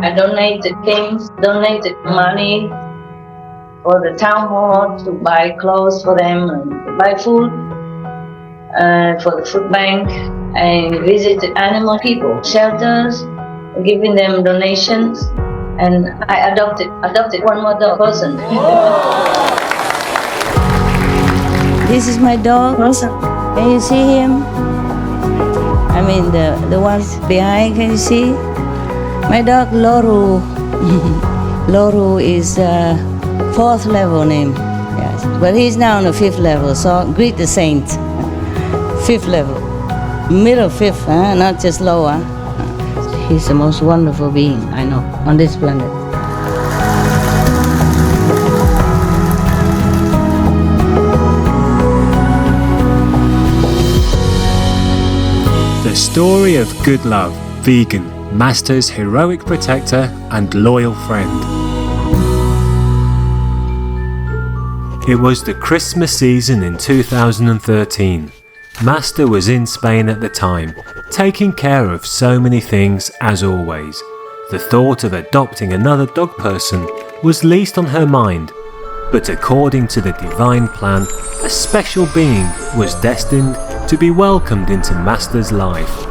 I donated things, donated money for the town hall to buy clothes for them and to buy food for the food bank. I visited animal people, shelters, giving them donations, and I adopted one more dog person. This is my dog. Can you see him? I mean the ones behind, can you see? My dog Loru. Loru is 4th level name. Yes. But he's now on the 5th level, so greet the saint. 5th level. Middle 5th, huh? Not just lower. He's the most wonderful being I know on this planet. The story of good love, Vegan, Master's heroic protector and loyal friend. It was the Christmas season in 2013. Master was in Spain at the time, taking care of so many things as always. The thought of adopting another dog person was least on her mind, but according to the divine plan, a special being was destined to be welcomed into Master's life.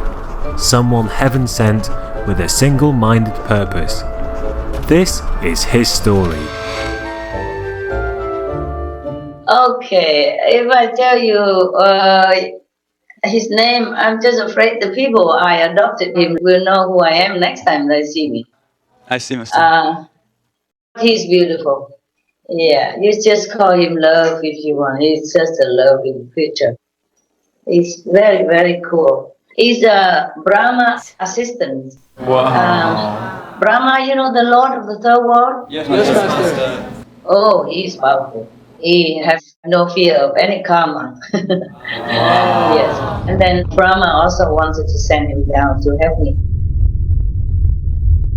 Someone heaven sent with a single-minded purpose. This is his story. Okay, if I tell you his name, I'm just afraid the people I adopted him will know who I am next time they see me. I see, Master. He's beautiful. Yeah, you just call him Love if you want. He's just a loving creature. He's very, very cool. He's a Brahma assistant. Wow. Brahma, you know, the Lord of the Third World? Yes, Master. Oh, he's powerful. He has no fear of any karma. Yes. And then Brahma also wanted to send him down to help me.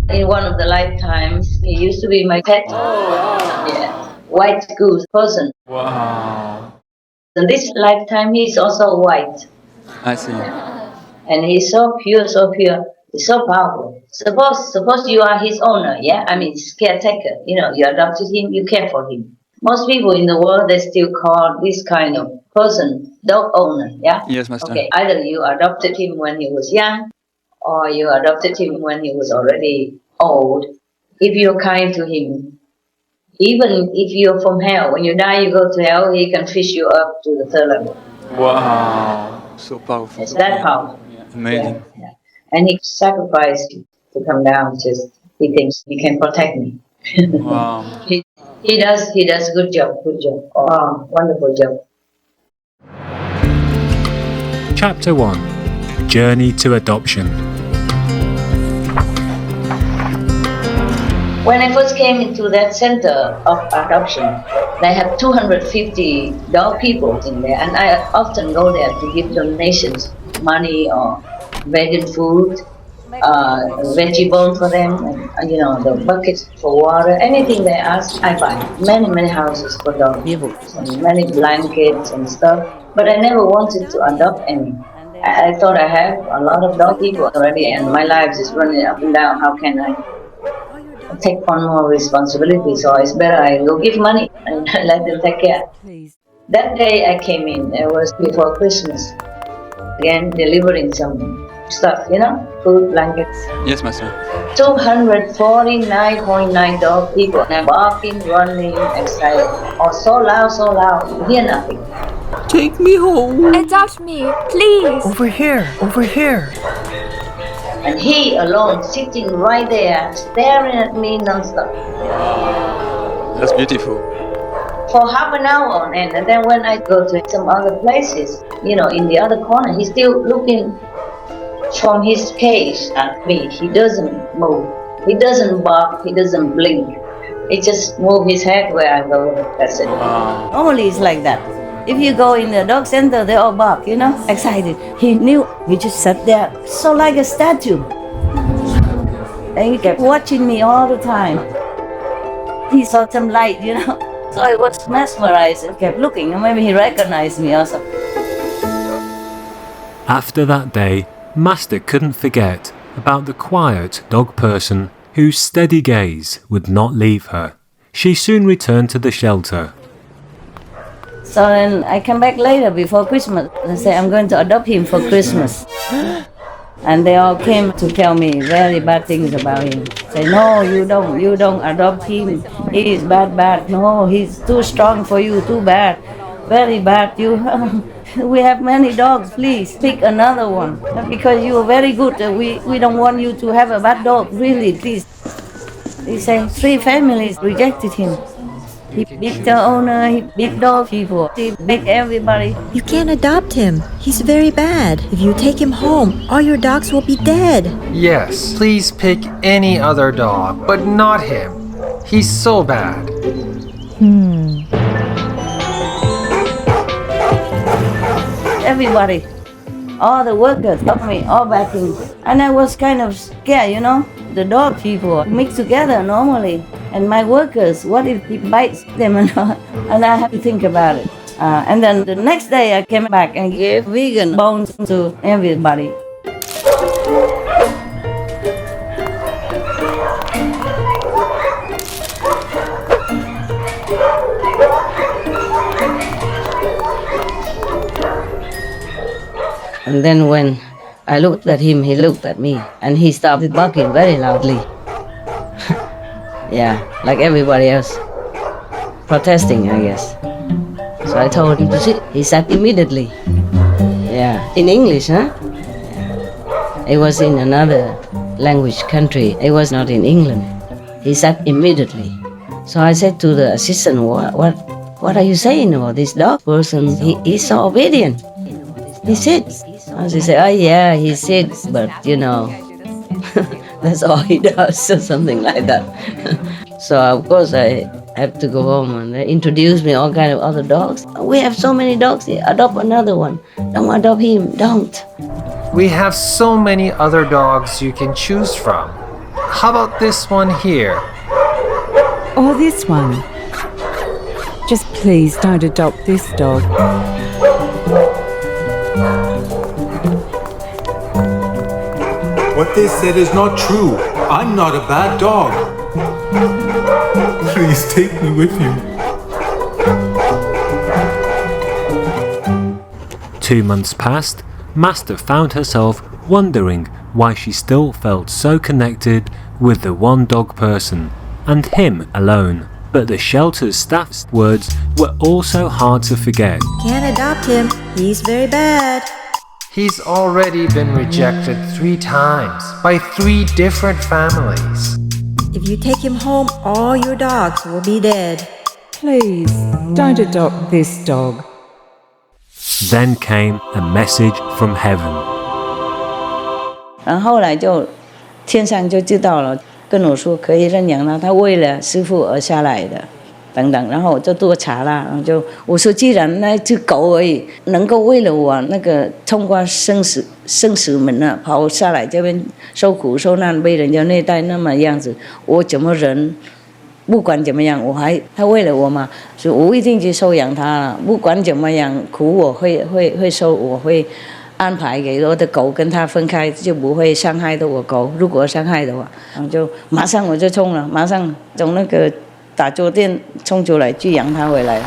In one of the lifetimes, he used to be my pet. Yeah. White goose person. Wow. In this lifetime, he's also white. I see. And he's so pure, so pure. He's so powerful. Suppose you are his owner, yeah? I mean, his caretaker. You know, you adopted him, you care for him. Most people in the world, they still call this kind of person dog owner, yeah? Yes, Master. Okay, either you adopted him when he was young, or you adopted him when he was already old. If you're kind to him, even if you're from hell, when you die, you go to hell, he can fish you up to the 3rd level. Wow. So powerful. It's that powerful. Yeah. Amazing. Yeah. And he sacrificed to come down, just he thinks he can protect me. Wow. He does good job. Oh, wonderful job. Chapter 1. Journey to Adoption. When I first came into that center of adoption, they have 250 dog people in there, and I often go there to give donations, money or vegan food, veggie bone for them, and the buckets for water, anything they ask, I buy. Many houses for dog people, and many blankets and stuff, but I never wanted to adopt any. I thought I have a lot of dog people already, and my life is running up and down. How can I take on more responsibility? So it's better I go give money and let them take care. That day I came in, it was before Christmas, again delivering some stuff, food, blankets. Yes, Master. 249.9 dog people, and I'm barking, running, excited. Oh, so loud, you hear nothing. Take me home. Adopt me, please. Over here. And he alone, sitting right there, staring at me non-stop. That's beautiful. For half an hour on end, and then when I go to some other places, in the other corner, he's still looking from his cage at me. He doesn't move. He doesn't bark. He doesn't blink. He just moves his head where I go. That's it. Wow. Normally it's like that. If you go in the dog center, they all bark, excited. He knew. He just sat there, so like a statue. And he kept watching me all the time. He saw some light, So I was mesmerized and kept looking, and maybe he recognized me also. After that day, Master couldn't forget about the quiet dog person whose steady gaze would not leave her. She soon returned to the shelter. So then I come back later before Christmas and say I'm going to adopt him for Christmas. And they all came to tell me very bad things about him. Say, no, you don't adopt him. He is bad. No, he's too strong for you, too bad. Very bad. We have many dogs, please pick another one. Because you are very good, we don't want you to have a bad dog, really, please. He say 3 families rejected him. He beat the owner, he beat dog people, he beat everybody. You can't adopt him. He's very bad. If you take him home, all your dogs will be dead. Yes, please pick any other dog, but not him. He's so bad. Everybody, all the workers helped me, all backing. And I was kind of scared, The dog people mix together normally. And my workers, what if he bites them or not? And I have to think about it. And then the next day I came back and gave vegan bones to everybody. And then when I looked at him, he looked at me, and he started barking very loudly. Yeah, like everybody else. Protesting, I guess. So I told him to sit. He sat immediately. Yeah, in English, huh? Yeah. It was in another language country. It was not in England. He sat immediately. So I said to the assistant, what are you saying about this dog person? He's so obedient. He sits. And she said, oh yeah, he sits, but that's all he does, or something like that. So of course I have to go home, and they introduced me all kind of other dogs. We have so many dogs here, adopt another one. Don't adopt him, don't. We have so many other dogs you can choose from. How about this one here? Or this one. Just please don't adopt this dog. What they said is not true. I'm not a bad dog. Please take me with you. 2 months passed. Master found herself wondering why she still felt so connected with the one dog person and him alone. But the shelter's staff's words were also hard to forget. Can't adopt him. He's very bad. He's already been rejected 3 times by 3 different families. If you take him home, all your dogs will be dead. Please don't adopt this dog. Then came a message from heaven. 然后后来就天上就知道了，跟我说可以认养了，他为了师父而下来的，等等。然后我就多查了，然后我说，既然那只狗而已能够为了我那个通过生死门啊，跑下来这边受苦受难，被人家虐待那么样子，我怎么忍？不管怎么样，他为了我嘛，所以我一定去收养他了。不管怎么样苦，我会收，我会安排给我的狗跟他分开，就不会伤害到我狗。如果伤害的话，然后就马上我就冲了，马上从那个打坐店冲出来去养他回来。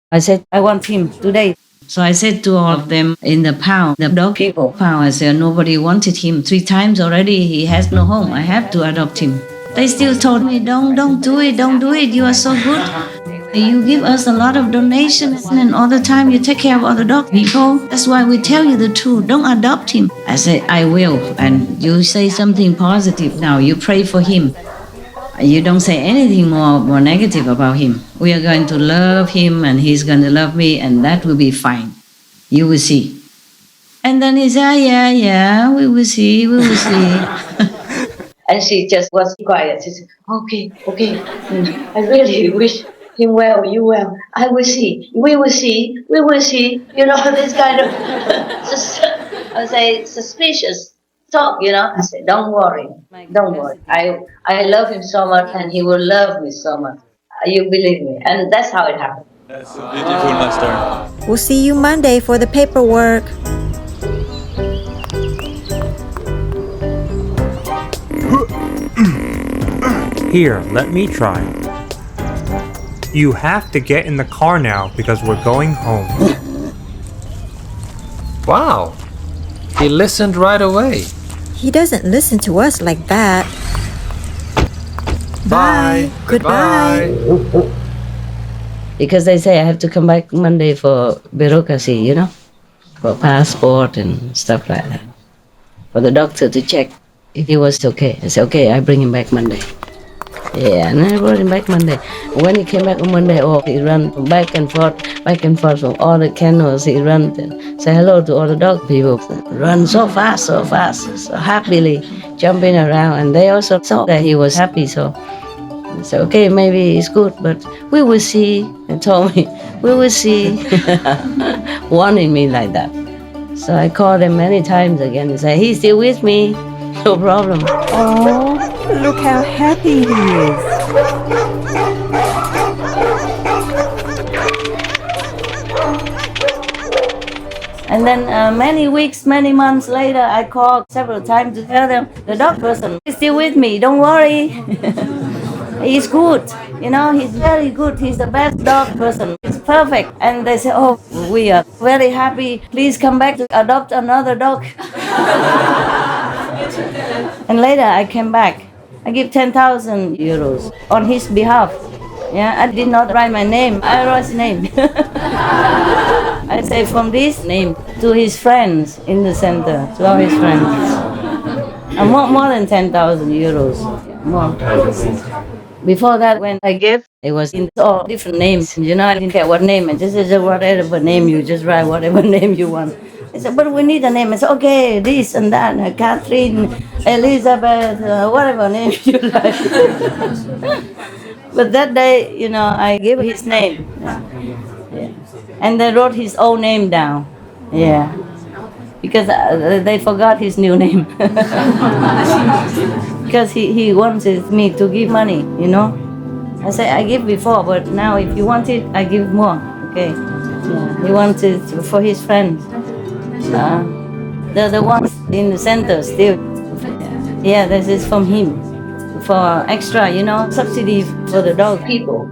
I said I want him today. So I said to all of them in the pound, the dog people pound, I said nobody wanted him 3 times already. He has no home. I have to adopt him. They still told me, don't do it, don't do it. You are so good. You give us a lot of donations and all the time you take care of other dog people. That's why we tell you the truth. Don't adopt him. I said, I will. And you say something positive now. You pray for him. You don't say anything more negative about him. We are going to love him and he's going to love me and that will be fine. You will see. And then he said, yeah, we will see. And she just was quiet. She said, okay. I really wish him well, you well. I will see. We will see. This kind of, I would say, suspicious talk, I said, don't worry. I love him so much and he will love me so much. You believe me. And that's how it happened. That's so beautiful, Master. We'll see you Monday for the paperwork. Here, let me try. You have to get in the car now because we're going home. Wow! He listened right away. He doesn't listen to us like that. Bye. Goodbye. Because they say I have to come back Monday for bureaucracy, you know, for passport and stuff like that. For the doctor to check if he was okay. I said, okay, I bring him back Monday. Yeah, and I brought him back Monday. When he came back on Monday, oh, he ran back and forth from all the kennels. He ran and say hello to all the dog people. Run so fast, so happily, jumping around. And they also saw that he was happy, so I said, okay, maybe it's good, but we will see. And told me, we will see, warning me like that. So I called him many times again and said, he's still with me, no problem. Oh, look how happy he is. And then many weeks, many months later, I called several times to tell them, the dog person is still with me, don't worry. He's good, you know, he's very good. He's the best dog person. He's perfect. And they say, oh, we are very happy. Please come back to adopt another dog. And later I came back. I give 10,000 euros on his behalf. Yeah, I did not write my name. I wrote his name. I say from this name to his friends in the center, to all his friends. More than 10,000 euros. More. Before that, when I gave, it was in all different names. You know, I didn't care what name. And just whatever name you just write, whatever name you want. I said, but we need a name. I said, okay, this and that, Catherine, Elizabeth, whatever name you like. But that day, you know, I gave his name. Yeah. And they wrote his own name down. Yeah. Because they forgot his new name. Because he wanted me to give money, you know. I said, I give before, but now if you want it, I give more. Okay. Yeah. He wanted for his friends. The ones in the center still. Yeah, this is from him. For extra, you know, subsidy for the dog people.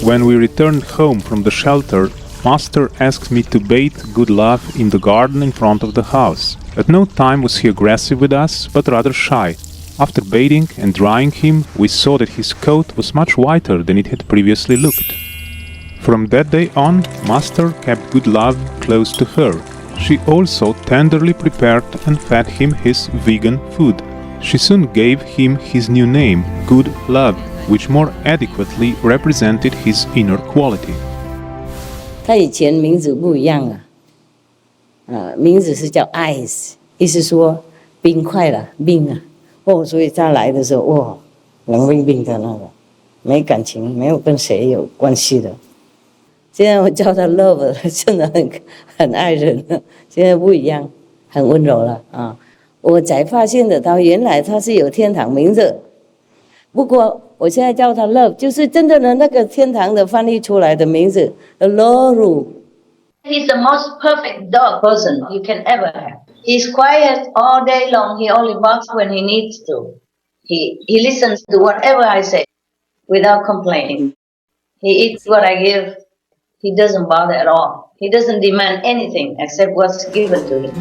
When we returned home from the shelter, Master asked me to bathe Good Love in the garden in front of the house. At no time was he aggressive with us, but rather shy. After bathing and drying him, we saw that his coat was much whiter than it had previously looked. From that day on, Master kept Good Love close to her. She also tenderly prepared and fed him his vegan food. She soon gave him his new name, Good Love, which more adequately represented his inner quality. 他以前名字不一样啊，名字是叫 Ice， 意思说冰块了，冰啊，哦，所以他来的时候，哇，冷冰冰的那个，没感情，没有跟谁有关系的。现在我叫他 Love 了，真的很爱人了，现在不一样，很温柔了啊。我才发现得到，原来他是有天堂名字。不过我现在叫他 Love， 就是真正的那个天堂的翻译出来的名字 Loru。 He's the most perfect dog person you can ever have. He's quiet all day long. He only barks when he needs to. He listens to whatever I say without complaining. He eats what I give. He doesn't bother at all. He doesn't demand anything except what's given to him.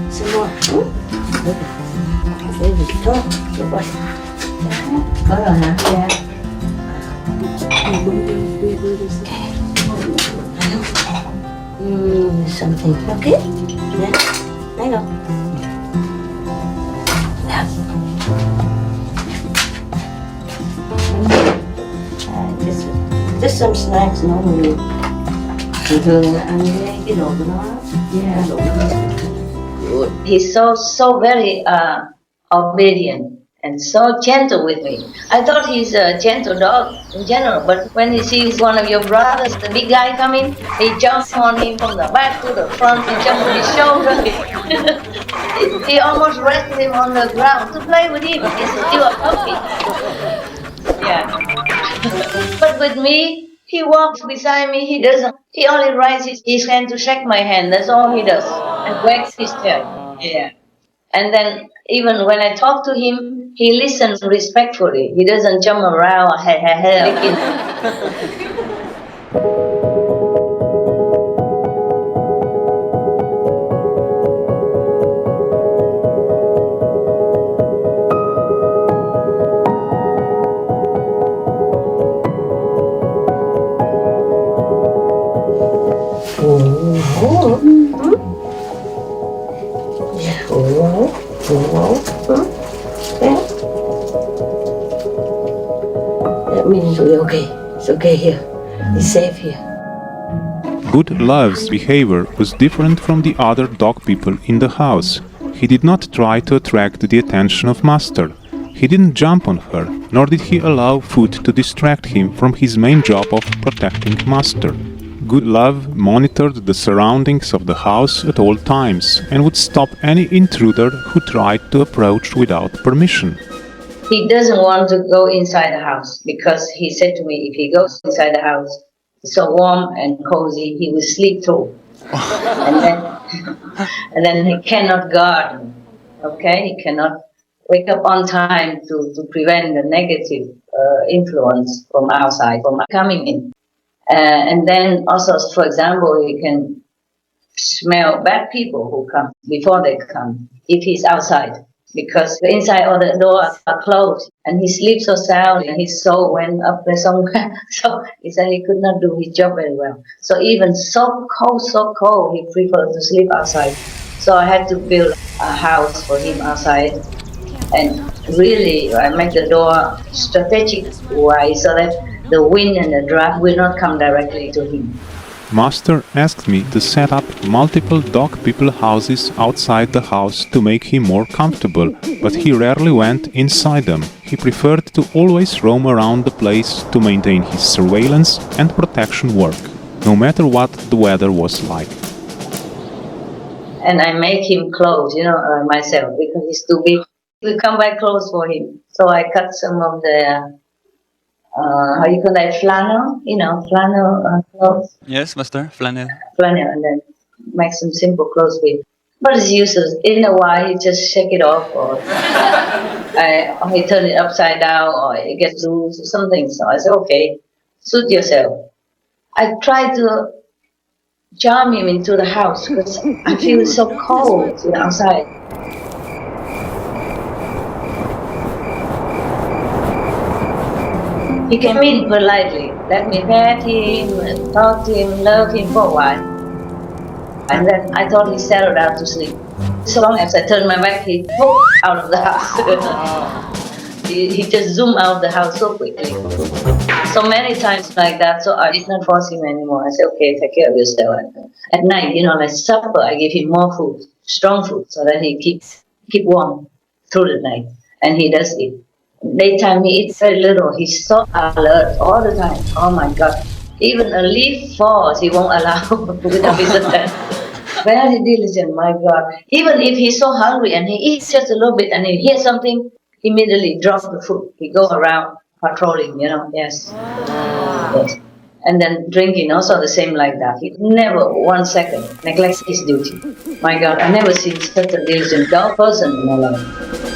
Có rồi hả? Dạ. Something okay? Yeah. Thấy không? Yeah. Just some snacks normally. Thường thường ăn cái đồ của nó. Yeah. He's so very obedient and so gentle with me. I thought he's a gentle dog in general, but when he sees one of your brothers, the big guy coming, he jumps on him from the back to the front, he jumps on his shoulder. He almost rests him on the ground to play with him. He's still a puppy. Yeah. But with me, he walks beside me, he only raises his hand to shake my hand, that's all he does, and wags his tail. Yeah. And then even when I talk to him, he listens respectfully. He doesn't jump around, licking. That means we're okay. It's okay here. It's safe here. Good Love's behavior was different from the other dog people in the house. He did not try to attract the attention of Master. He didn't jump on her, nor did he allow food to distract him from his main job of protecting Master. Good Love monitored the surroundings of the house at all times and would stop any intruder who tried to approach without permission. He doesn't want to go inside the house because he said to me, if he goes inside the house, it's so warm and cozy, he will sleep through. and then he cannot guard. Okay, he cannot wake up on time to prevent the negative influence from outside, from coming in. And then also, for example, he can smell bad people who come before they come if he's outside. Because the inside or the door are closed and he sleeps so soundly and his soul went up there somewhere. So he said he could not do his job very well. So even so cold, he preferred to sleep outside. So I had to build a house for him outside. And really, I make the door strategic wise so that the wind and the draft will not come directly to him. Master asked me to set up multiple dog people houses outside the house to make him more comfortable, but he rarely went inside them. He preferred to always roam around the place to maintain his surveillance and protection work, no matter what the weather was like. And I make him clothes, myself, because he's too big. We come buy clothes for him. So I cut some of the how you call that, flannel, flannel clothes. Yes, Master, flannel. Flannel, and then make some simple clothes with. But it's useless. In a while, you just shake it off, or he turn it upside down, or it gets loose, or something. So I said, okay, suit yourself. I try to charm him into the house because I feel so cold outside. He came in politely, let me pet him, talk to him, love him for a while. And then I thought he settled down to sleep. So long as I turned my back, he popped out of the house. he just zoomed out of the house so quickly. So many times like that, so I did not force him anymore. I said, okay, take care of yourself. At night, like supper, I give him more food, strong food, so that he keep warm through the night. And he does eat. Daytime he eats very little. He's so alert all the time. Oh my God! Even a leaf falls, he won't allow without his attention. Very diligent, my God. Even if he's so hungry and he eats just a little bit and he hears something, immediately drop the food. He go around patrolling, yes. Yes. And then drinking also the same like that. He never 1 second neglects his duty. My God, I never seen such a diligent dog person in my life.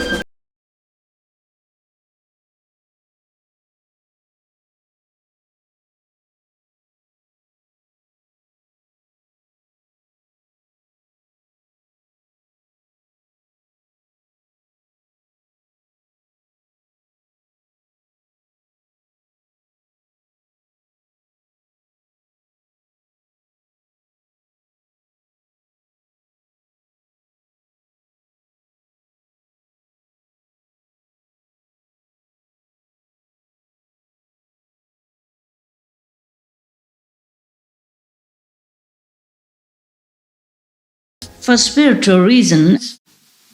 For spiritual reasons,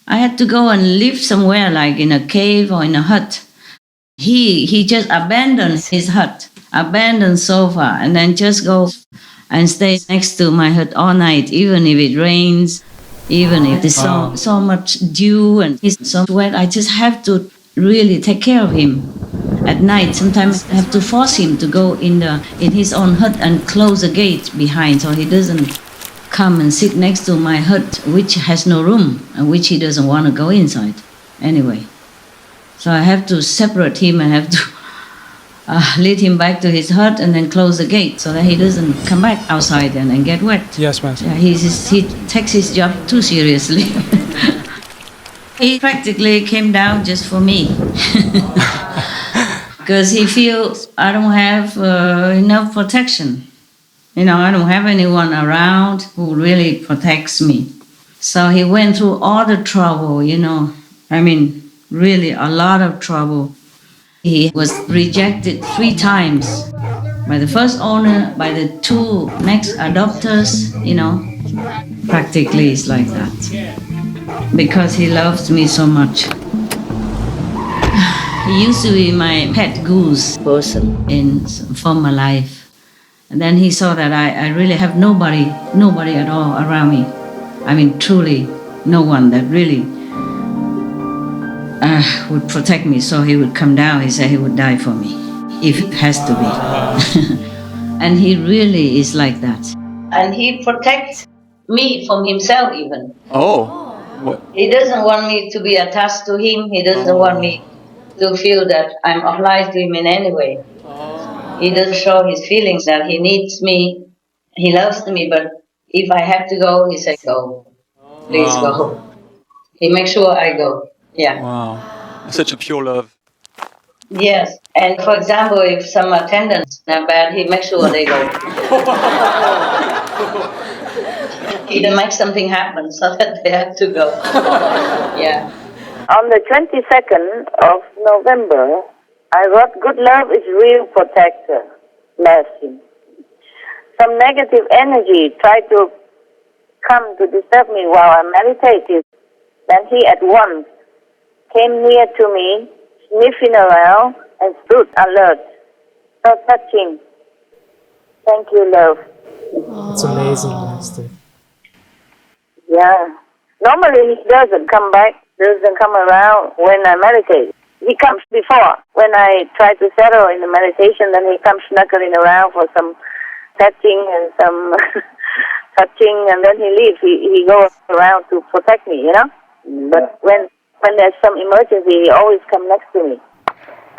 I had to go and live somewhere like in a cave or in a hut. He just abandoned his hut, abandoned sofa, and then just go and stay next to my hut all night, even if it rains, even if there's so much dew and he's so wet. I just have to really take care of him. At night, sometimes I have to force him to go in his own hut and close the gate behind so he doesn't come and sit next to my hut, which has no room and which he doesn't want to go inside anyway. So I have to separate him and have to lead him back to his hut and then close the gate so that he doesn't come back outside and get wet. Yes, Master. Yeah, he takes his job too seriously. He practically came down just for me. Because he feels I don't have enough protection. I don't have anyone around who really protects me. So he went through all the trouble, really a lot of trouble. He was rejected 3 times by the first owner, by the 2 next adopters, Practically it's like that. Because he loves me so much. He used to be my pet goose person in former life. And then he saw that I really have nobody at all around me. Truly no one that really would protect me. So he would come down, he said he would die for me, if it has to be. And he really is like that. And he protects me from himself even. Oh. What? He doesn't want me to be attached to him. He doesn't want me to feel that I'm obliged to him in any way. He doesn't show his feelings that he needs me. He loves me, but if I have to go, he says, go. Please go. He makes sure I go. Yeah. Wow. Such a pure love. Yes. And for example, if some attendants are bad, he makes sure they go. He makes something happen so that they have to go. Yeah. On the 22nd of November, I wrote, good love is real protector. Bless him. Some negative energy tried to come to disturb me while I meditated. Then he at once came near to me, sniffing around, and stood alert. So touching. Thank you, love. It's amazing, Master. Yeah. Normally he doesn't come back, doesn't come around when I meditate. He comes before. When I try to settle in the meditation, then he comes snuggling around for some touching and some touching, and then he leaves. He goes around to protect me, But when there's some emergency, he always comes next to me.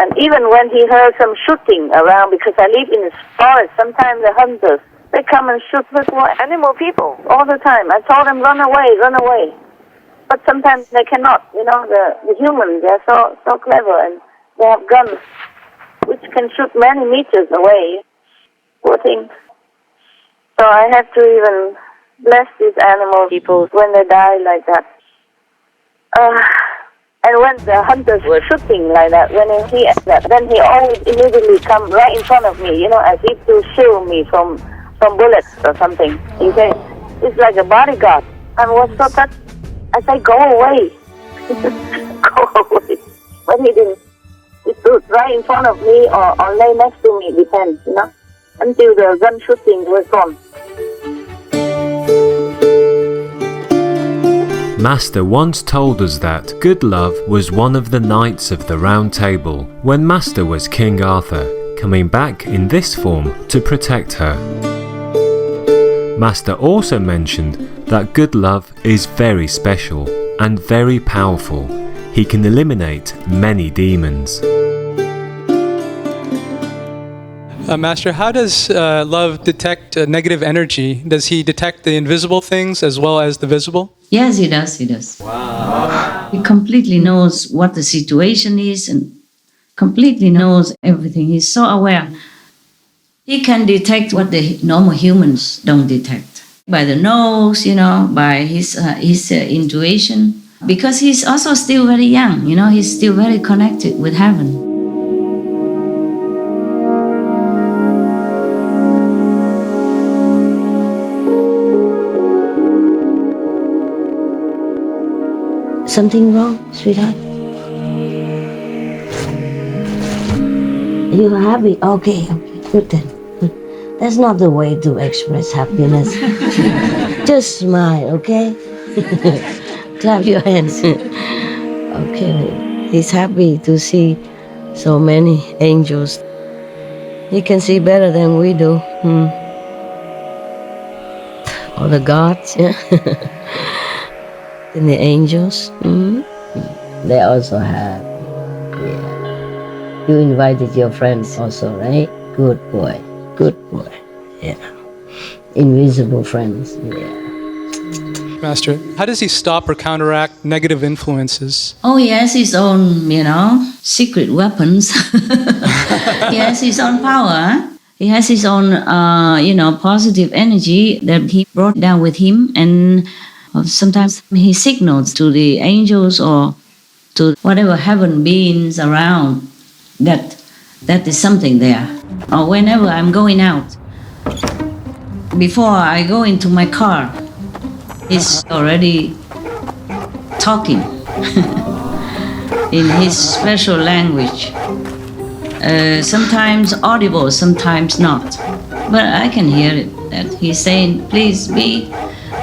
And even when he heard some shooting around, because I live in the forest, sometimes the hunters, they come and shoot little animal people all the time. I told them, run away, run away. But sometimes they cannot. The humans, they're so clever, and they have guns which can shoot many meters away. Poor things. So I have to even bless these animal people when they die like that. And when the hunters were shooting like that, when he sees that, then he always immediately come right in front of me, as if to shield me from bullets or something. He said, it's like a bodyguard. I was so touched. I said, go away. Go away. But he didn't. He stood right in front of me or lay next to me, depends, until the gun shooting was gone. Master once told us that Good Love was one of the knights of the Round Table when Master was King Arthur, coming back in this form to protect her. Master also mentioned that Good Love is very special and very powerful. He can eliminate many demons. Master, how does love detect negative energy? Does he detect the invisible things as well as the visible? Yes, he does. Wow. He completely knows what the situation is and completely knows everything. He's so aware. He can detect what the normal humans don't detect. By the nose, by his intuition. Because he's also still very young, he's still very connected with heaven. Something wrong, sweetheart? You happy? Okay, good then. Good. That's not the way to express happiness. Just smile, okay? Clap your hands. Okay, he's happy to see so many angels. He can see better than we do. or the gods, yeah. And the angels, they also have. Yeah. You invited your friends also, right? Good boy. Good boy. Yeah. Invisible friends. Yeah. Master, how does he stop or counteract negative influences? Oh, he has his own, secret weapons. He has his own power. He has his own, positive energy that he brought down with him. And sometimes he signals to the angels or to whatever heaven beings around that is something there. Or whenever I'm going out, before I go into my car, he's already talking in his special language. Sometimes audible, sometimes not. But I can hear it, that he's saying, please be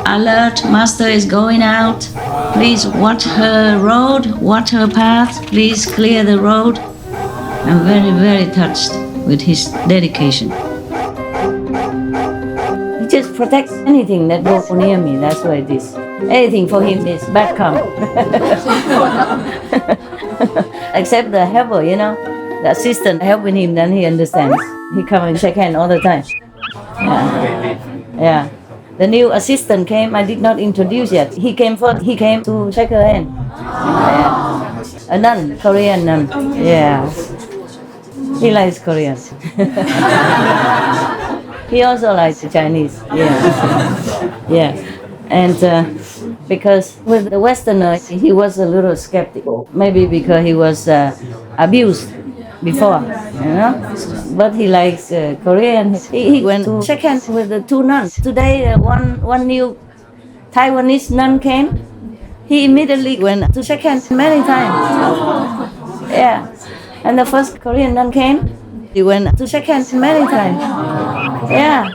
alert, Master is going out. Please watch her road, watch her path, please clear the road. I'm very, very touched with his dedication. He just protects anything that goes near me, that's what it is. Anything for him is bad karma. Except the helper, the assistant helping him, then he understands. He come and shake hand all the time. Yeah. The new assistant came, I did not introduce yet. He came first, he came to shake her hand. Yeah. A nun, Korean nun. Yeah. He likes Koreans. He also likes the Chinese. Yeah. Yeah. And because with the Westerner, he was a little skeptical. Maybe because he was abused before, But he likes Korean. He went to shake hands with the two nuns. Today, one new Taiwanese nun came. He immediately went to shake hands many times. Yeah. And the first Korean nun came. He went to shake hands many times. Yeah.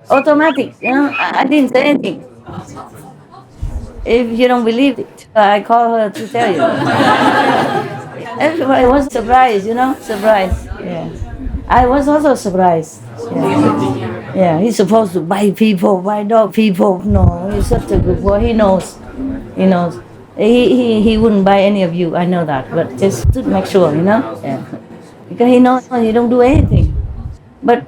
Automatic, I didn't say anything. If you don't believe it, I call her to tell you. Everybody was surprised, surprised. Yeah. I was also surprised. Yeah. Yeah, he's supposed to buy people, buy dog people. No, he's such a good boy. He knows. He knows. He wouldn't buy any of you, I know that. But just to make sure, Yeah. Because he knows you don't do anything. But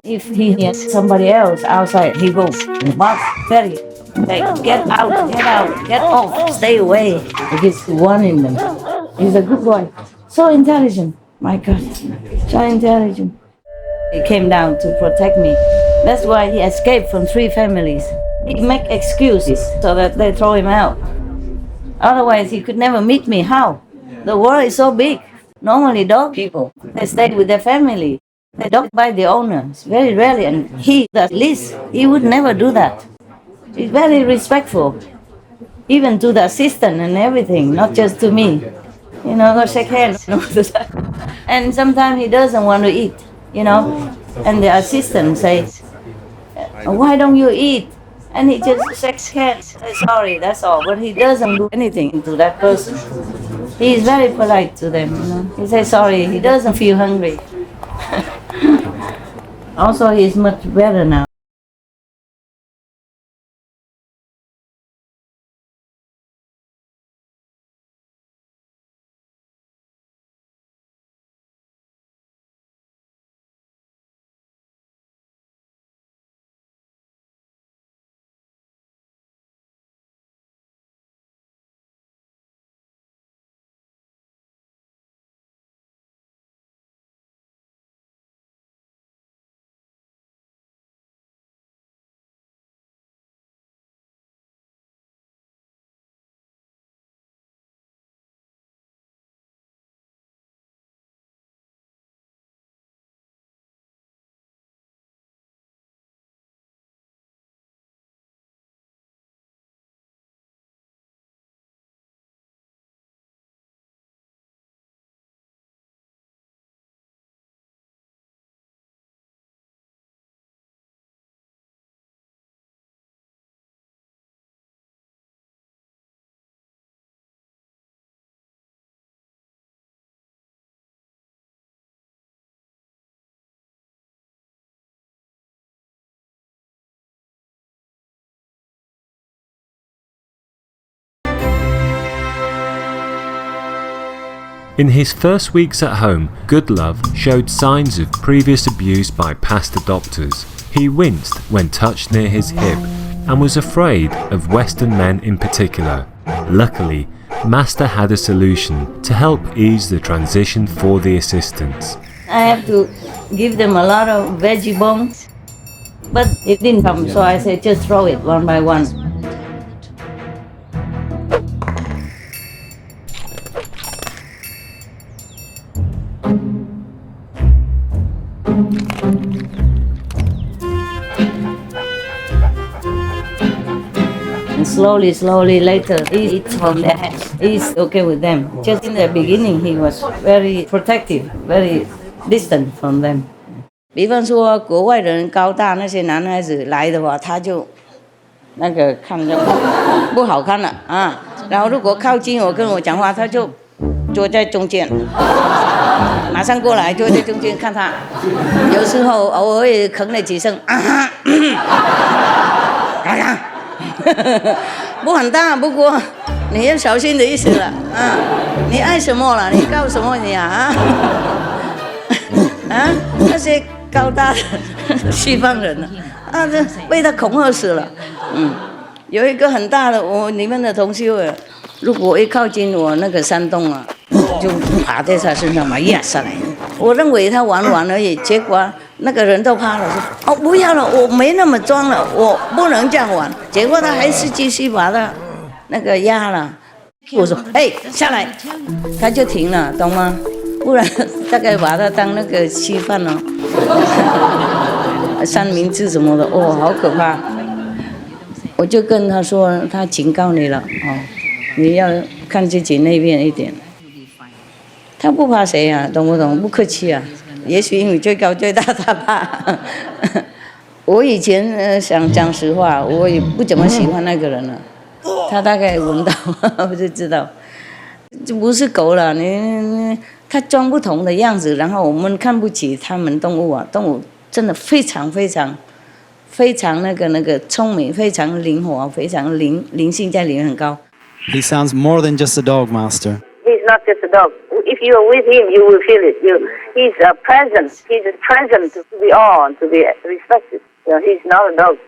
if he has somebody else outside, he goes, bark, very. Like, get out, get off, stay away. If he's warning them. He's a good boy. So intelligent. My God. So intelligent. He came down to protect me. That's why he escaped from 3 families. He make excuses so that they throw him out. Otherwise, he could never meet me. How? The world is so big. Normally, dog people, they stay with their family. They don't buy the owner. It's very rarely. And he, at least, he would never do that. He's very respectful, even to the assistant and everything, not just to me. Go shake hands. And sometimes he doesn't want to eat, And the assistant says, why don't you eat? And he just shakes hands, says sorry, that's all. But he doesn't do anything to that person. He is very polite to them, He says sorry, he doesn't feel hungry. Also, he's much better now. In his first weeks at home, Goodlove showed signs of previous abuse by past adopters. He winced when touched near his hip and was afraid of Western men in particular. Luckily, Master had a solution to help ease the transition for the assistants. I have to give them a lot of veggie bones, but it didn't come, so I said just throw it one by one. And slowly later, he eats from their hands. He's okay with them. Just in the beginning, he was very protective, very distant from them. 比方说，国外的人高大那些男孩子来的话，他就那个看着不好看了啊。然后如果靠近我跟我讲话，他就坐在中间，马上过来坐在中间看他。有时候偶尔也吭了几声啊哈，哎呀，不很大，不过你要小心的意思了啊。你爱什么了？你告什么你啊？啊，那些高大的西方人呢？啊，这被他恐吓死了。有一个很大的你们的同学，如果一靠近我那个山洞啊，就爬在他身上嘛压下来。我认为他玩而已，结果那个人都怕了，说哦不要了，我没那么装了，我不能这样玩。结果他还是继续把他那个压了。我说哎下来，他就停了，懂吗？不然大概把他当那个稀饭了。三明治什么的，哦，好可怕！我就跟他说，他警告你了，哦，你要看自己那边一点。他不怕谁啊，懂不懂？不客气啊。也许因为最高最大，他怕。我以前想讲实话，我也不怎么喜欢那个人了。他大概闻到，我就知道，这不是狗了。他装不同的样子，然后我们看不起他们动物啊，动物真的非常那个聪明，非常灵活，非常灵性在里面很高。He sounds more than just a dog, Master. He's not just a dog. If you are with him, you will feel it. He's a presence. He's a present to be awe, to be respected. He's not a dog.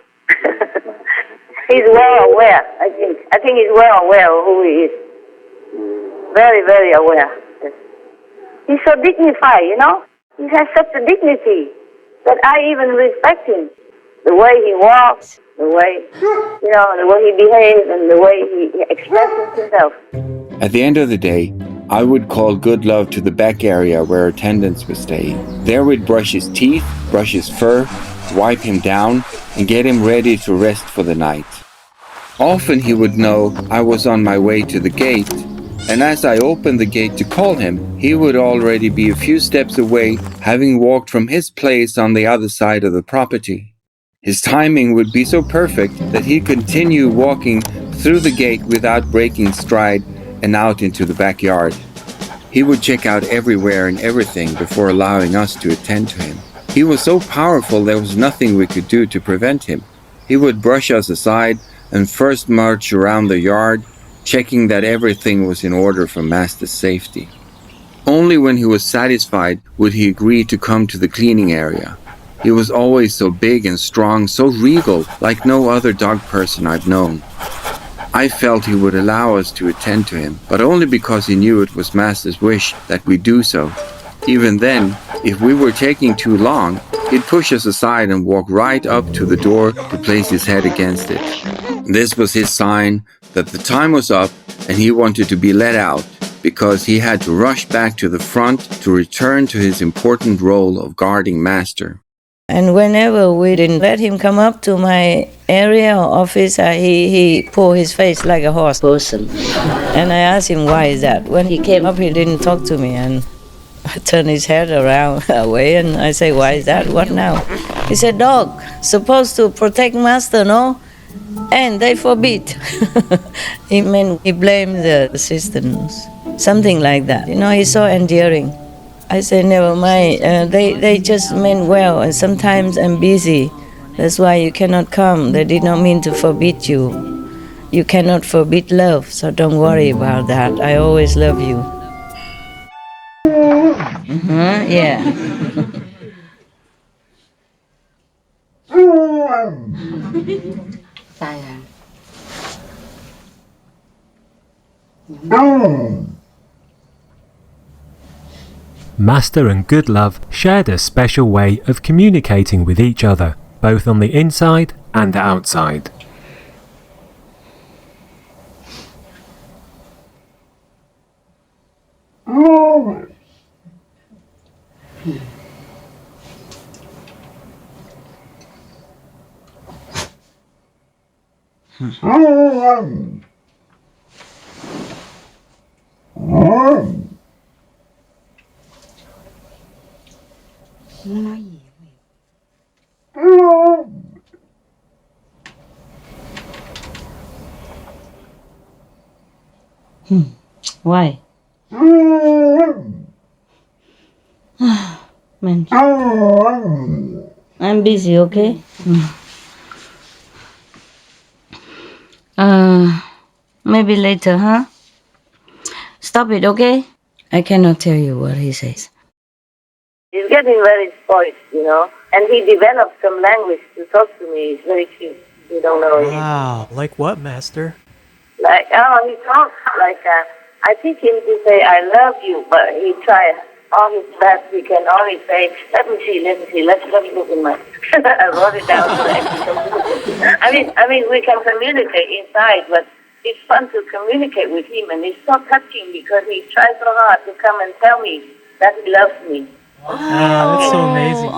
He's well aware, I think. I think he's well aware of who he is. Very, very aware. Yes. He's so dignified, you know. He has such a dignity that I even respect him. The way he walks, the way he behaves, and the way he expresses himself. At the end of the day, I would call Goodlove to the back area where attendants would stay. There we'd brush his teeth, brush his fur, wipe him down, and get him ready to rest for the night. Often he would know I was on my way to the gate, and as I opened the gate to call him, he would already be a few steps away, having walked from his place on the other side of the property. His timing would be so perfect that he'd continue walking through the gate without breaking stride and out into the backyard. He would check out everywhere and everything before allowing us to attend to him. He was so powerful there was nothing we could do to prevent him. He would brush us aside and first march around the yard, checking that everything was in order for Master's safety. Only when he was satisfied would he agree to come to the cleaning area. He was always so big and strong, so regal, like no other dog person I've known. I felt he would allow us to attend to him, but only because he knew it was Master's wish that we do so. Even then, if we were taking too long, he'd push us aside and walk right up to the door to place his head against it. This was his sign that the time was up and he wanted to be let out, because he had to rush back to the front to return to his important role of guarding Master. And whenever we didn't let him come up to my area or office, he pulled his face like a horse person. And I asked him, why is that? When he came up, he didn't talk to me. And I turned his head around away and I say, why is that? What now? He said, dog, supposed to protect Master, no? And they forbid. He blamed the assistants. Something like that. You know, he's so endearing. I said, never mind. They just meant well, and sometimes I'm busy. That's why you cannot come. They did not mean to forbid you. You cannot forbid love, so don't worry about that. I always love you. Huh? Yeah. Master and Goodlove shared a special way of communicating with each other, both on the inside and outside. Why? Man. I'm busy, okay? Maybe later, huh? Stop it, okay? I cannot tell you what he says. He's getting very spoiled, you know, and he developed some language to talk to me. It's very cute. You don't know it. Wow, like what, Master? Like, he talks like, I teach him to say, I love you, but he tries all his best. He can only say, let me see, let me look in my, I wrote it down. I mean, we can communicate inside, but it's fun to communicate with him, and it's so touching because he tries so hard to come and tell me that he loves me. Wow, that's so amazing.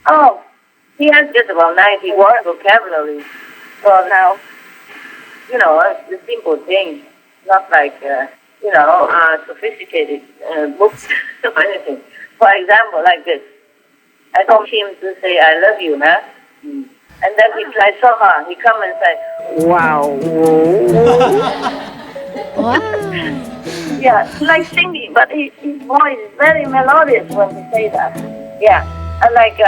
Oh, he has just about 90 word vocabulary. So now, you know, it's the simple things, not like, sophisticated books or anything. For example, like this. I told him to say, I love you, huh? And then he tries so hard. He come and say, wow. Yeah, like singing, but his voice is very melodious when he say that. Yeah, and like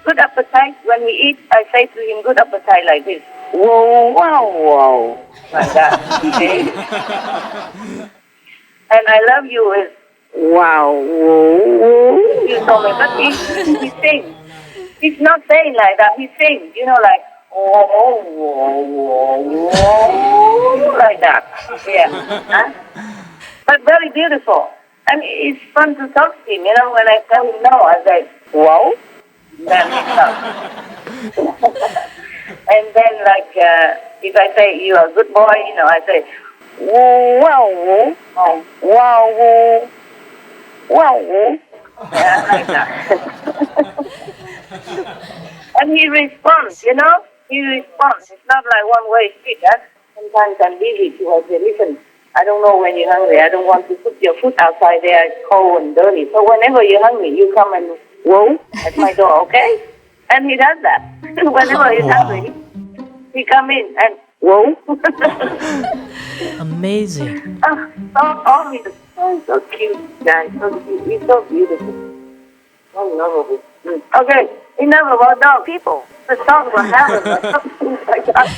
good appetite. When we eat, I say to him, good appetite, like this. Whoa, wow, whoa, like that. Okay. And I love you is wow, whoa, whoa. You told me, but he sings. He's not saying like that. He sings, you know, like whoa, whoa, whoa, whoa, like that. Yeah. Huh? But very beautiful. And it's fun to talk to him. You know, when I tell him no, I say, whoa. Then he stops. And then, like, if I say, you're a good boy, you know, I say, whoa, wow, whoa, wow, whoa, wow, whoa. Yeah, like that. And he responds, you know? He responds. It's not like one-way street, huh? Sometimes I'm busy too. I say, listen, I don't know when you're hungry. I don't want to put your foot outside there. It's cold and dirty. So whenever you're hungry, you come and whoa at my door, okay? And he does that. Whenever he's hungry, he come in and whoa. Amazing. So cute, guys. So cute. He's so beautiful. So lovable. Okay, enough about dog people. Let's talk about animals. Like that.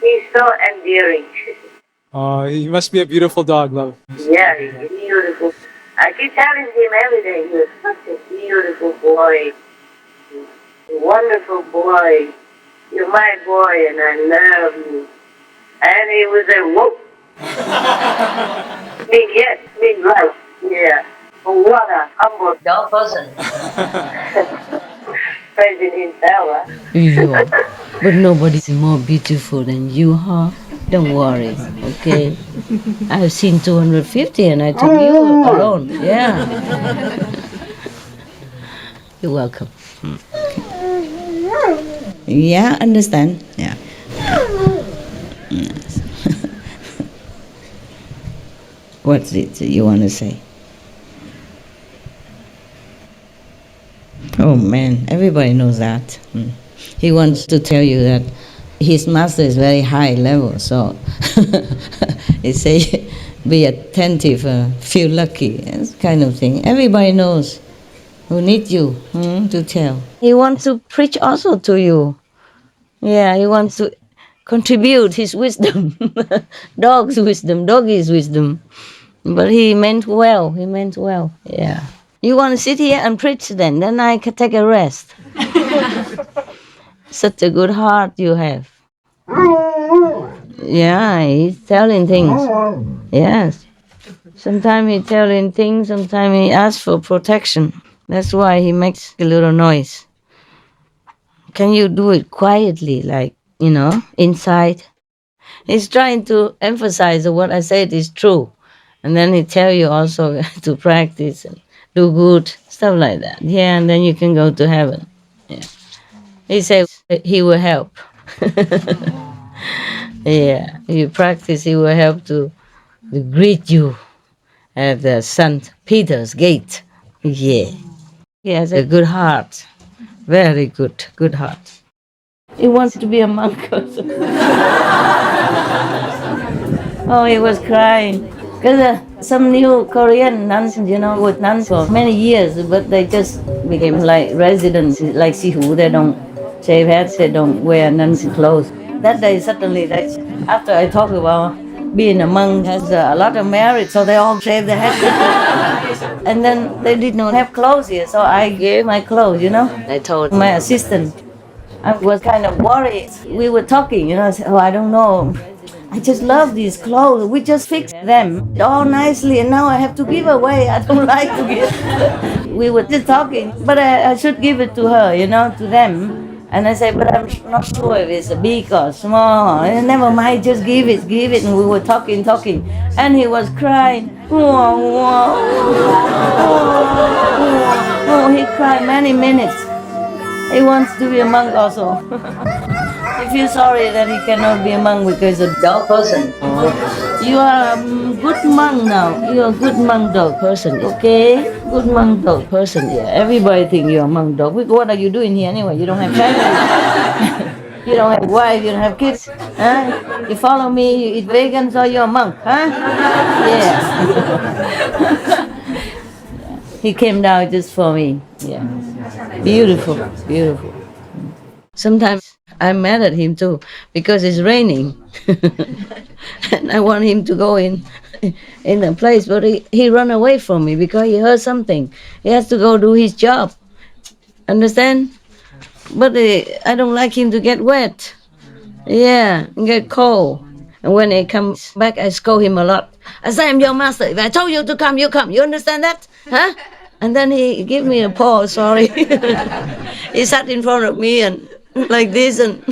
He's so endearing. He must be a beautiful dog, love. Yeah, he's beautiful. I keep telling him every day, you're such a beautiful boy. A wonderful boy. You're my boy and I love you. And he was a whoop. Big yes, big right. Yeah. What a humble dog person. President himself. Yeah. But nobody's more beautiful than you, huh? Don't worry, okay? I've seen 250 and I took you alone. Yeah. You're welcome. Yeah, understand. Yeah. Yes. What's it you want to say? Oh man, everybody knows that. He wants to tell you that his master is very high level, so he say, be attentive, feel lucky, this kind of thing. Everybody knows who need you to tell. He wants to preach also to you. Yeah, he wants to contribute his wisdom, dog's wisdom, doggy's wisdom. But he meant well, yeah. You want to sit here and preach then I can take a rest. Such a good heart you have. Yeah, he's telling things. Yes. Sometimes he telling things, sometimes he asks for protection. That's why he makes a little noise. Can you do it quietly, like, inside? He's trying to emphasize that what I said is true. And then he tell you also to practice and do good, stuff like that. Yeah, and then you can go to heaven. Yeah. He says he will help. Yeah, you practice, he will help to greet you at the St. Peter's Gate. Yeah. He has a good heart. Very good heart. He wants to be a monk also. Oh, he was crying. Because some new Korean nuns, with nuns for many years, but they just became like residents, like Sihu. They don't shave heads, they don't wear nuns' clothes. That day, suddenly, after I talked about being a monk has a lot of merit, so they all shave their heads. And then they did not have clothes here, so I gave my clothes, I told my assistant. I was kind of worried. We were talking, I said, I don't know. I just love these clothes. We just fixed them all nicely, and now I have to give away. I don't like to give. We were just talking, but I should give it to her, to them. And I said, but I'm not sure if it's big or small. Never mind, just give it. And we were talking. And he was crying. Oh, he cried many minutes. He wants to be a monk also. I feel sorry that he cannot be a monk because he's a dog person. You are a good monk now. You're a good monk dog person, okay? Good monk dog person, yeah. Everybody think you're a monk dog. What are you doing here anyway? You don't have family. You don't have wife, you don't have kids. Huh? You follow me, you eat vegan, so you're a monk, huh? Yeah. He came down just for me. Yeah. Beautiful. Sometimes I'm mad at him too because it's raining. And I want him to go in the place, but he run away from me because he heard something. He has to go do his job. Understand? But I don't like him to get wet. Yeah, get cold. And when he comes back, I scold him a lot. I say, I'm your master. If I told you to come, you come. You understand that? Huh? And then he give me a paw, sorry. He sat in front of me and like this, and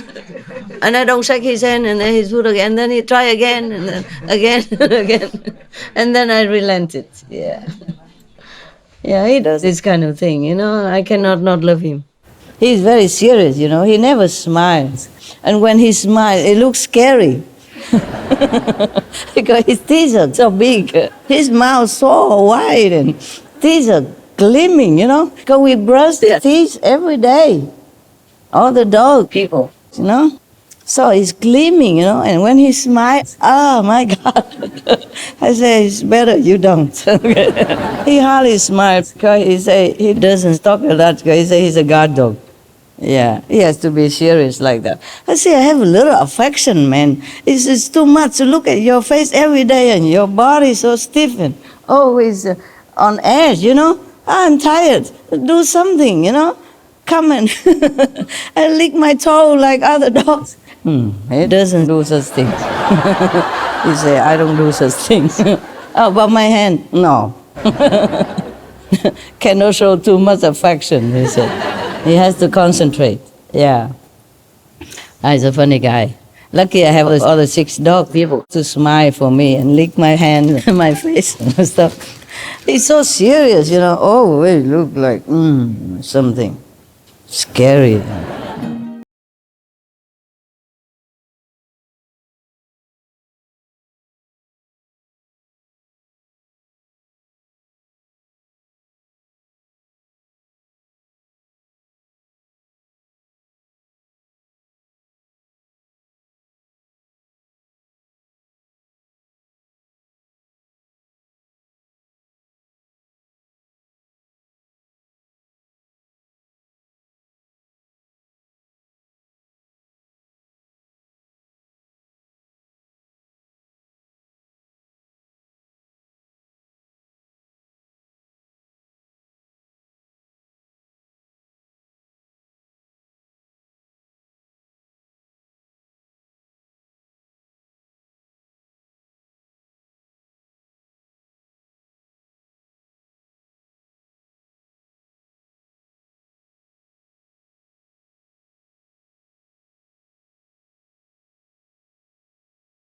I don't shake his hand, and then he's good again. And then he try again, and then again, and again. And then I relented. Yeah. Yeah, he does this kind of thing, I cannot not love him. He's very serious, he never smiles. And when he smiles, it looks scary. Because his teeth are so big, his mouth so wide, and teeth are gleaming, Because we brush their teeth every day. All the dog people, So it's gleaming, and when he smiles, oh my God. I say, it's better you don't. He hardly smiles because he say he doesn't talk a lot because he say he's a guard dog. Yeah, he has to be serious like that. I say, I have a little affection, man. It's too much to look at your face every day and your body so stiff and always on edge, I'm tired. Do something, Come and lick my toe like other dogs. He doesn't do such things. He say, I don't do such things. Oh, but my hand? No. Cannot show too much affection, he said. He has to concentrate. Yeah. He's a funny guy. Lucky I have those other 6 dog people to smile for me and lick my hand and my face and stuff. He's so serious, Oh, he look like something scary.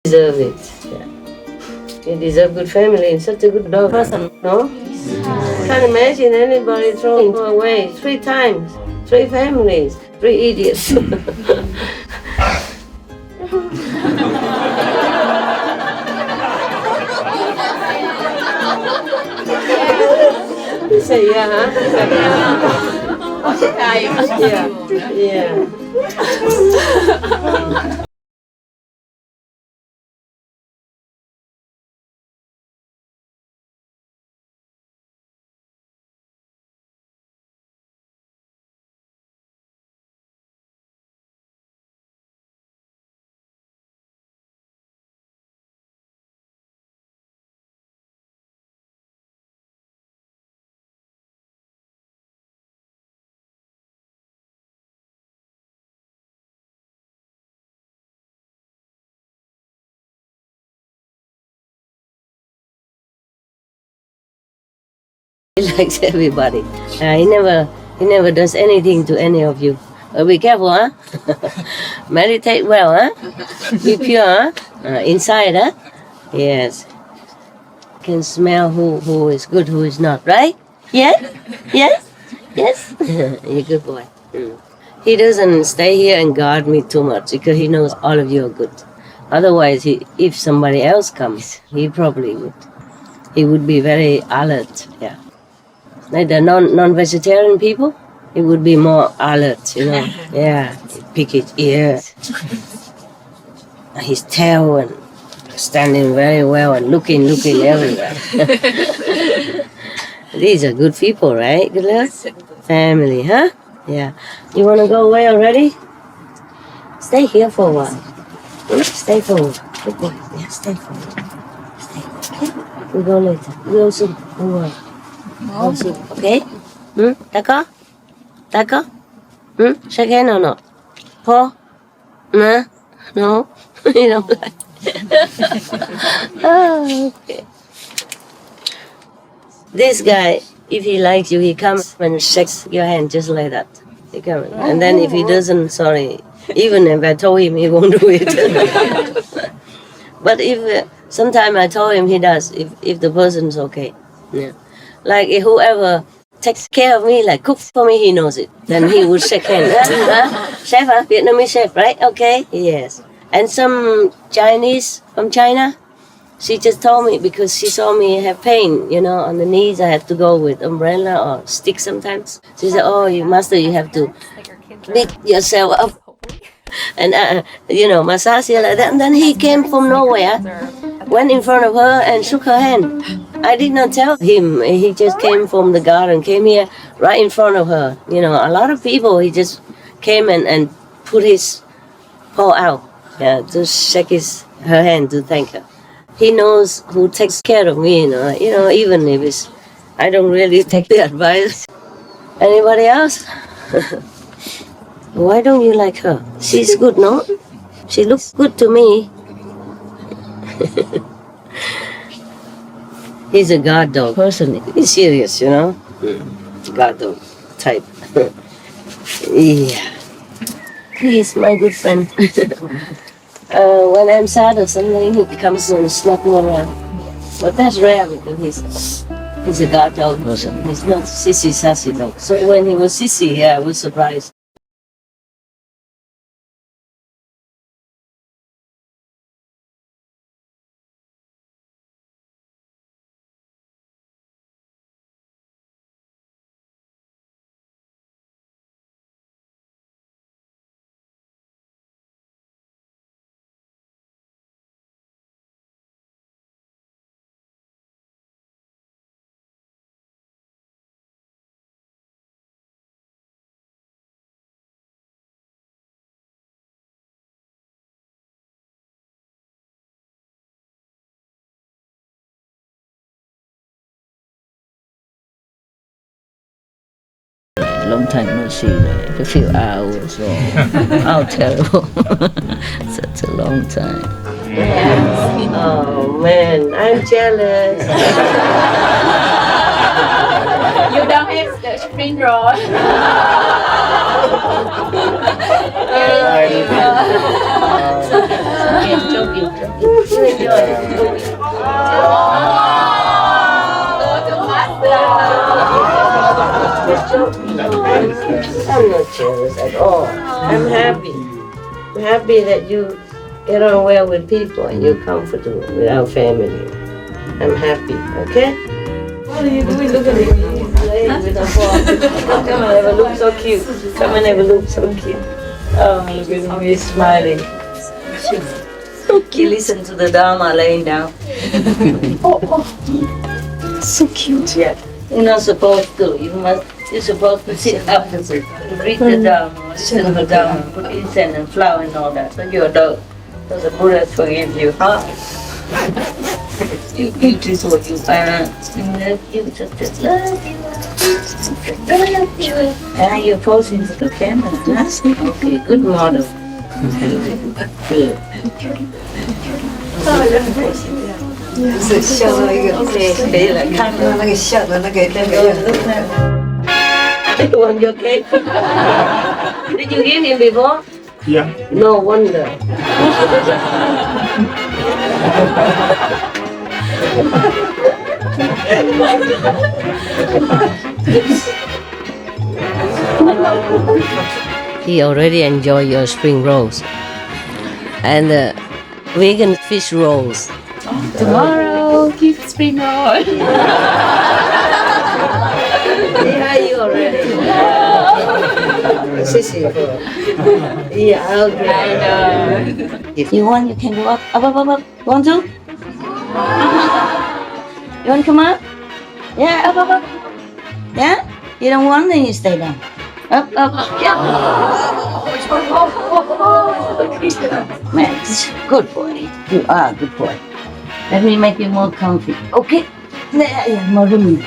deserve it. Yeah. You deserve good family and such a good dog person, no? Can't imagine anybody throwing her away 3 times, 3 families, 3 idiots. You say yeah, huh? Yeah. He likes everybody. He never does anything to any of you. Be careful, huh? Meditate well, huh? Be pure, huh? Inside, huh? Yes. Can smell who is good, who is not, right? Yes? Yes? Yes? You're a good boy. He doesn't stay here and guard me too much because he knows all of you are good. Otherwise, if somebody else comes, he probably would. He would be very alert, yeah. Like the non-vegetarian people, it would be more alert, you know. Yeah, pick his ears, his tail, and standing very well and looking everywhere. These are good people, right? Good luck. Family, huh? Yeah. You want to go away already? Stay here for a while. Stay for a while. Good boy. Yeah, stay for a while. Stay. Okay? We'll go later. We'll go soon. Don't worry. Okay? D'accord? D'accord? Shake hand or not? Paul? No? No? You don't like oh, okay. This guy, if he likes you, he comes and shakes your hand just like that. He comes. And then if he doesn't, sorry, even if I told him, he won't do it. But if sometime I told him, he does, if the person's okay. Yeah. Like whoever takes care of me, like cook for me, he knows it. Then he would shake hands. Chef, huh? Vietnamese chef, right? Okay, yes. And some Chinese from China, she just told me because she saw me have pain, you know, on the knees. I had to go with umbrella or stick sometimes. She said, "Oh, master, you have to pick yourself up and you know, massage you like that." And then he came from nowhere, went in front of her and shook her hand. I did not tell him. He just came from the garden, came here right in front of her. You know, a lot of people, he just came and put his paw out, yeah, to shake her hand to thank her. He knows who takes care of me, you know, even if it's, I don't really take the advice. Anybody else? Why don't you like her? She's good, no? She looks good to me. He's a guard dog person. He's serious, you know? Guard dog type. Yeah. He's my good friend. When I'm sad or something, he comes and snaps me around. But that's rare because he's a guard dog person. He's not sissy sassy dog. So when he was sissy, yeah, I was surprised. Long time no see, like a few hours or how terrible. Such a long time. Oh man, I'm jealous. You don't have the screen draw. Joking. You enjoy I'm not jealous at all. I'm happy. I'm happy that you get on well with people and you're comfortable with our family. I'm happy, okay? What are you doing? Look at him. He's playing with a ball. Come and have a look so cute. Come and have a look so cute. Oh, look at him. He's smiling. So cute. Listen to the Dharma laying down. So cute. Yeah. You're not supposed to. You're supposed to sit up and read the Dharma, listen to the Dharma, put incense and flower and all that. So your dog, so the Buddha forgive you, huh? You beautiful, you parents. I love you, just love you. Love you. And you're posing to the camera, huh? Okay, good model. Good. Okay, để lại khăn nó cái sợ nó cái lúc nào. You want your cake? Did you give him before? Yeah. No wonder. He already enjoyed your spring rolls and vegan fish rolls. Tomorrow, keep spring roll. Yeah, you already. Yeah, okay. I know. If you want, you can go up. Up. Want to? You want to come up? Yeah, up. Yeah? You don't want, then you stay down. Up. Yeah. Max, good boy. You are a good boy. Let me make you more comfy. Okay. There, more room.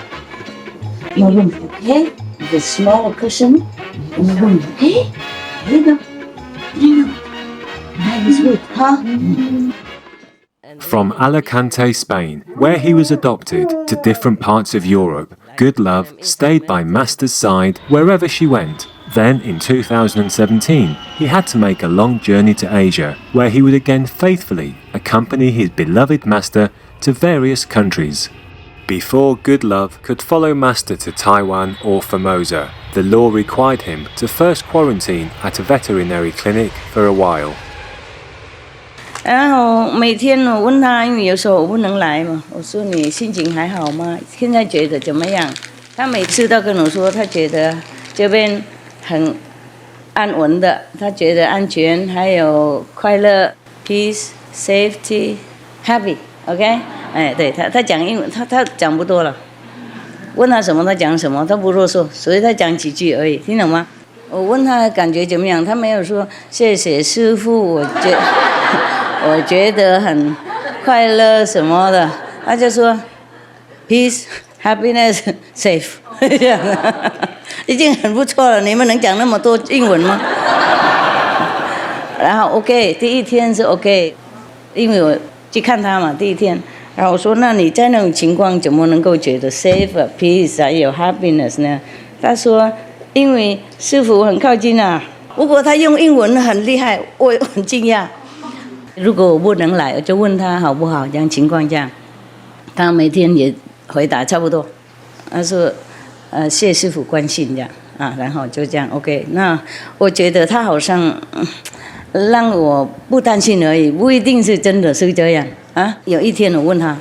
Okay? The smaller cushion. More room. Okay? Here you go. That is good, huh? From Alicante, Spain, where he was adopted, to different parts of Europe, Good Love stayed by Master's side wherever she went. Then, in 2017, he had to make a long journey to Asia, where he would again faithfully accompany his beloved Master to various countries. Before Good Love could follow Master to Taiwan or Formosa, the law required him to first quarantine at a veterinary clinic for a while. 然后每天我问他，因为有时候我不能来嘛，我说你心情还好吗？现在觉得怎么样？他每次都跟我说，他觉得这边很安稳的，他觉得安全，还有快乐 ，peace, safety, happy, OK？ 哎，对他讲英文，他讲不多了。问他什么他讲什么，他不啰嗦，所以他讲几句而已，听懂吗？我问他感觉怎么样，他没有说谢谢师父，我觉得很快乐什么的，他就说 peace, happiness, safe， 这样已经很不错了。你们能讲那么多英文吗？然后 OK， 第一天是 OK， 因为我去看他嘛，第一天。然后我说，那你在那种情况怎么能够觉得 safe、peace 还有 happiness 呢？他说，因为师父很靠近啊。不过他用英文很厉害，我很惊讶。如果我不能来，我就问他好不好，这样情况这样，他每天也回答差不多。他说，谢师父关心这样啊，然后就这样 OK。那我觉得他好像让我不担心而已，不一定是真的是这样啊。有一天我问他，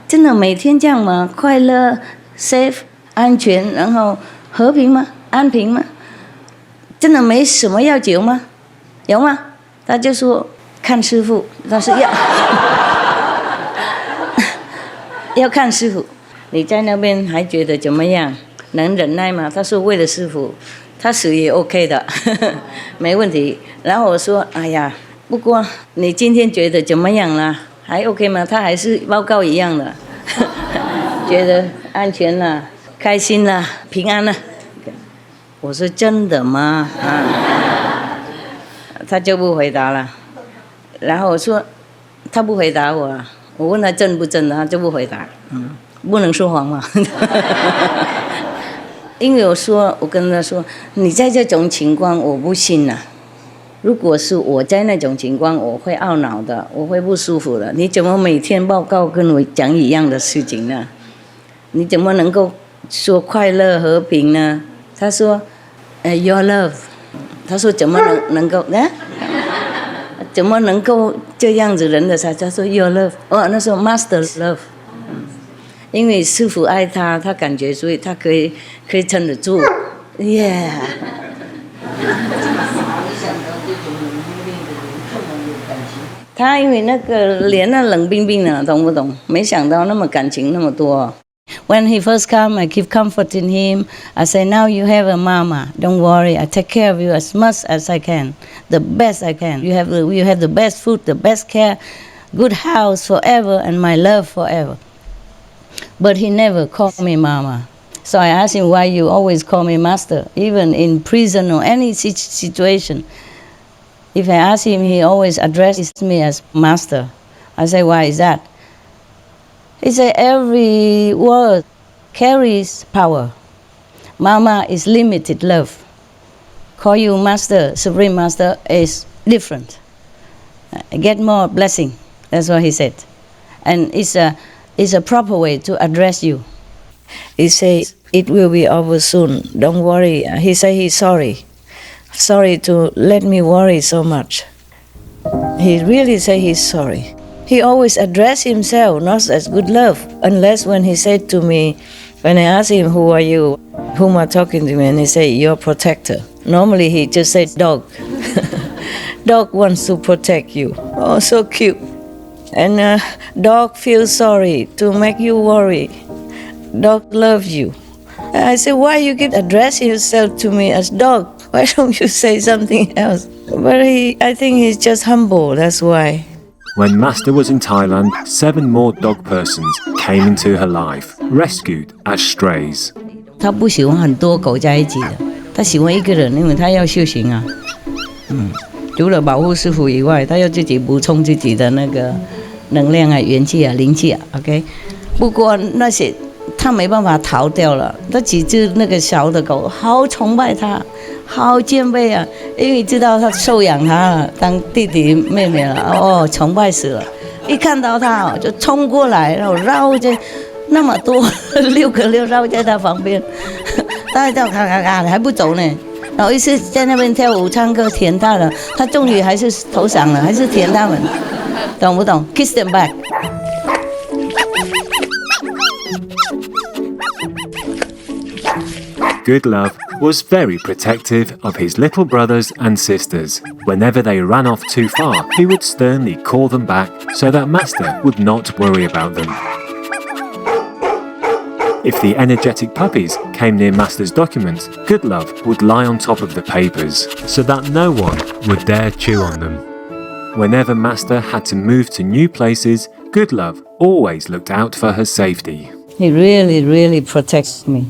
真的每天这样吗？快乐、safe、安全，然后和平吗？安平吗？真的没什么要求吗？有吗？他就说。看师父，他是要看师父。你在那边还觉得怎么样？能忍耐吗？他说为了师父，他死也 OK 的，没问题。然后我说，哎呀，不过你今天觉得怎么样啦？还 OK 吗？他还是报告一样的，觉得安全啦、开心啦、平安啦。我说真的吗？啊，他就不回答了。然后我说，他不回答我，我问他真不真的，他就不回答，不能说谎嘛。因为我跟他说，你在这种情况我不信啊。如果是我在那种情况，我会懊恼的，我会不舒服的。你怎么每天报告跟我讲一样的事情呢？你怎么能够说快乐和平呢？他说，Your love。他说怎么能够呢？怎么能够这样子人的才？他说 Your love。那时候 Master love。因为师父爱他，他感觉所以他可以撑得住。Yeah。他因为那个脸冷冰冰的，懂不懂？没想到那么感情那么多。When he first come, I keep comforting him. I say, now you have a mama. Don't worry. I take care of you as much as I can, the best I can. You have the best food, the best care, good house forever, and my love forever. But he never called me mama. So I asked him, why you always call me master, even in prison or any situation. If I ask him, he always addresses me as master. I say, why is that? He said, every word carries power. Mama is limited love. Call you master, supreme master is different. Get more blessing. That's what he said. And it's a proper way to address you. He says, it will be over soon. Don't worry. He said he's sorry. Sorry to let me worry so much. He really said he's sorry. He always addressed himself not as good love, unless when he said to me, when I asked him, who are you? Whom are talking to me? And he said, your protector. Normally he just said dog. Dog wants to protect you. Oh, so cute. And dog feels sorry to make you worry. Dog loves you. I said, why you keep addressing yourself to me as dog? Why don't you say something else? But I think he's just humble, that's why. When Master was in Thailand, 7 more dog persons came into her life, rescued as strays. 他不喜欢很多狗在一起的，他喜欢一个人，因为他要修行啊。除了保护师父以外，他要自己补充自己的那个能量啊、元气啊、灵气啊。OK， 不过那些他没办法逃掉了。那几只那个小的狗好崇拜他，好敬佩啊，因为知道他收养他了，当弟弟妹妹了，哦，崇拜死了。一看到他就冲过来，然后绕着那么多6个6绕在他旁边，他叫咔咔咔还不走呢。然后一直在那边跳舞、唱歌、舔他了，他终于还是投降了，还是舔他们，懂不懂 ？Kiss them back。Good Love was very protective of his little brothers and sisters. Whenever they ran off too far, he would sternly call them back so that Master would not worry about them. If the energetic puppies came near Master's documents, Good Love would lie on top of the papers so that no one would dare chew on them. Whenever Master had to move to new places, Good Love always looked out for her safety. He really, really protects me.